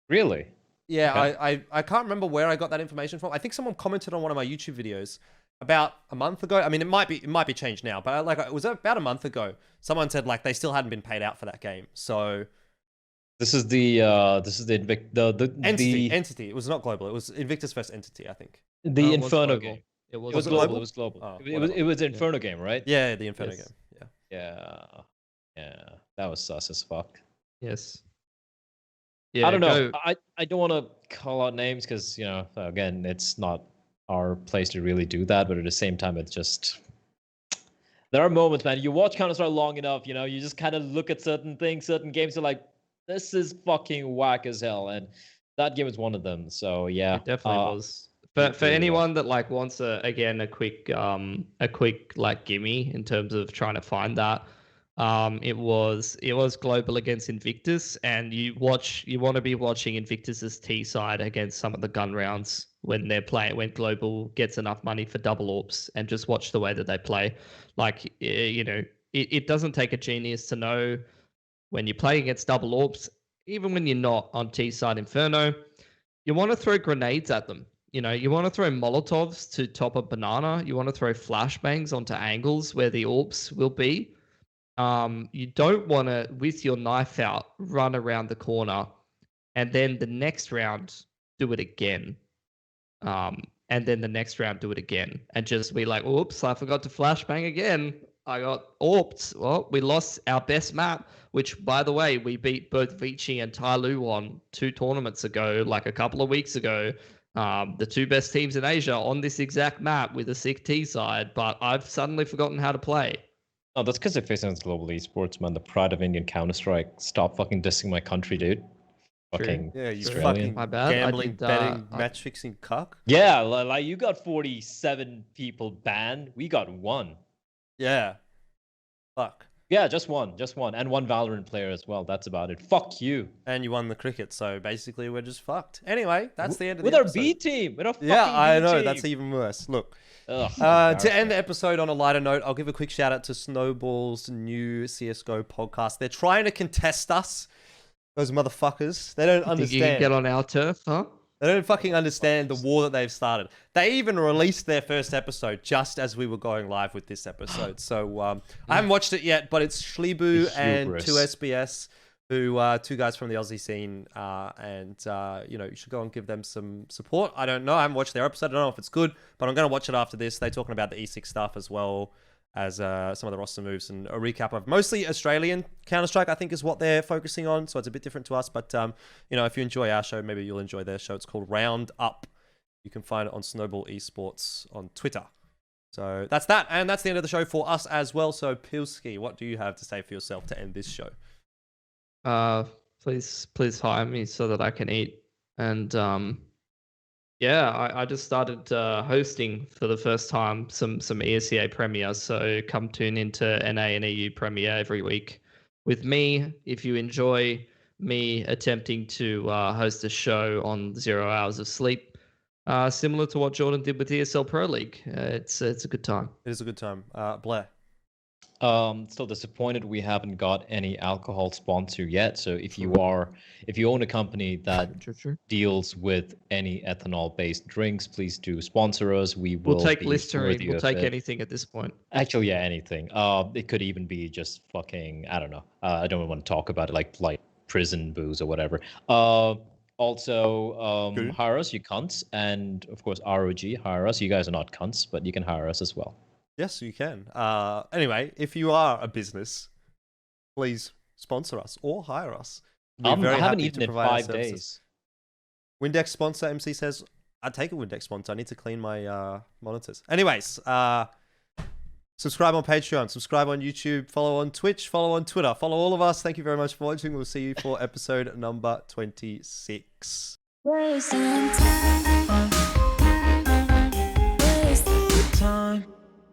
Really? Yeah, okay. I can't remember where I got that information from. I think someone commented on one of my YouTube videos about a month ago. I mean, it might be changed now, but like it was about a month ago. Someone said like they still hadn't been paid out for that game. So This is the Entity. It was not global. It was Invictus versus Entity, I think. the it was Inferno global. game. It It was was global. global? It was global. Oh, it was Inferno game, right? Yeah, the Inferno Yes. game. Yeah. Yeah. That was sus as fuck. Yes. I don't know. I don't want to call out names because, you know, again, it's not our place to really do that. But at the same time, it's just, there are moments, man. You watch Counter-Strike long enough, you know, you just kind of look at certain things, certain games, you're like, this is fucking whack as hell. And that game is one of them. So yeah, It definitely was. it For really anyone that like wants a quick like gimme in terms of trying to find that, it was global against Invictus, and you want to be watching Invictus's T side against some of the gun rounds when they're playing, when global gets enough money for double AWPs, and just watch the way that they play. Like, you know, it doesn't take a genius to know when you play against double AWPs, even when you're not on T side Inferno, you want to throw grenades at them. You know, you want to throw Molotovs to top a banana. You want to throw flashbangs onto angles where the AWPs will be. You don't want to, with your knife out, run around the corner and then the next round do it again. And then the next round do it again and just be like, oops, I forgot to flashbang again. I got AWPed. Well, we lost our best map, which, by the way, we beat both Vici and Tyloo on 2 tournaments ago, like a couple of weeks ago. The 2 best teams in Asia on this exact map with a sick T side, but I've suddenly forgotten how to play. Oh, that's because they're facing against global esports, man. The pride of Indian Counter-Strike. Stop fucking dissing my country, dude. True. Fucking Yeah, you Australian. fucking My bad. gambling, betting, match-fixing cuck. Yeah, like you got 47 people banned. We got 1. Yeah. Fuck. Yeah, just one, and 1 Valorant player as well. That's about it. Fuck you. And you won the cricket, so basically we're just fucked. Anyway, that's the end of with the our episode. B team. With our fucking Yeah, I B know. team. That's even worse. Look, Ugh, to end the episode on a lighter note, I'll give a quick shout out to Snowball's new CSGO podcast. They're trying to contest us. Those motherfuckers. They don't Think understand. you can get on our turf, huh? They don't fucking understand the war that they've started. They even released their first episode just as we were going live with this episode. So I haven't watched it yet, but it's Shlibu and 2SBS, who are 2 guys from the Aussie scene. And you know, you should go and give them some support. I don't know. I haven't watched their episode. I don't know if it's good, but I'm going to watch it after this. They're talking about the ESIC stuff as well as some of the roster moves and a recap of mostly Australian Counter-Strike, I think, is what they're focusing on. So it's a bit different to us. But, you know, if you enjoy our show, maybe you'll enjoy their show. It's called Round Up. You can find it on Snowball Esports on Twitter. So that's that. And that's the end of the show for us as well. So, Pilski, what do you have to say for yourself to end this show? Please hire me so that I can eat. And yeah, I just started hosting for the first time some ESEA premieres. So come tune into NA and EU premiere every week with me. If you enjoy me attempting to host a show on 0 hours of sleep, similar to what Jordan did with ESL Pro League, it's a good time. It is a good time. Bleh. Still disappointed we haven't got any alcohol sponsor yet. So if you own a company that deals with any ethanol-based drinks, please do sponsor us. We'll take Listerine. We'll take anything at this point. Actually, yeah, anything. It could even be just fucking, I don't know. I don't want to talk about it, like prison booze or whatever. Also, hire us, you cunts, and of course ROG, hire us. You guys are not cunts, but you can hire us as well. Yes, you can. Anyway, if you are a business, please sponsor us or hire us. I haven't eaten in 5 days. Windex sponsor, MC says, I'd take a Windex sponsor. I need to clean my monitors. Anyways, subscribe on Patreon, subscribe on YouTube, follow on Twitch, follow on Twitter, follow all of us. Thank you very much for watching. We'll see you for episode number 26.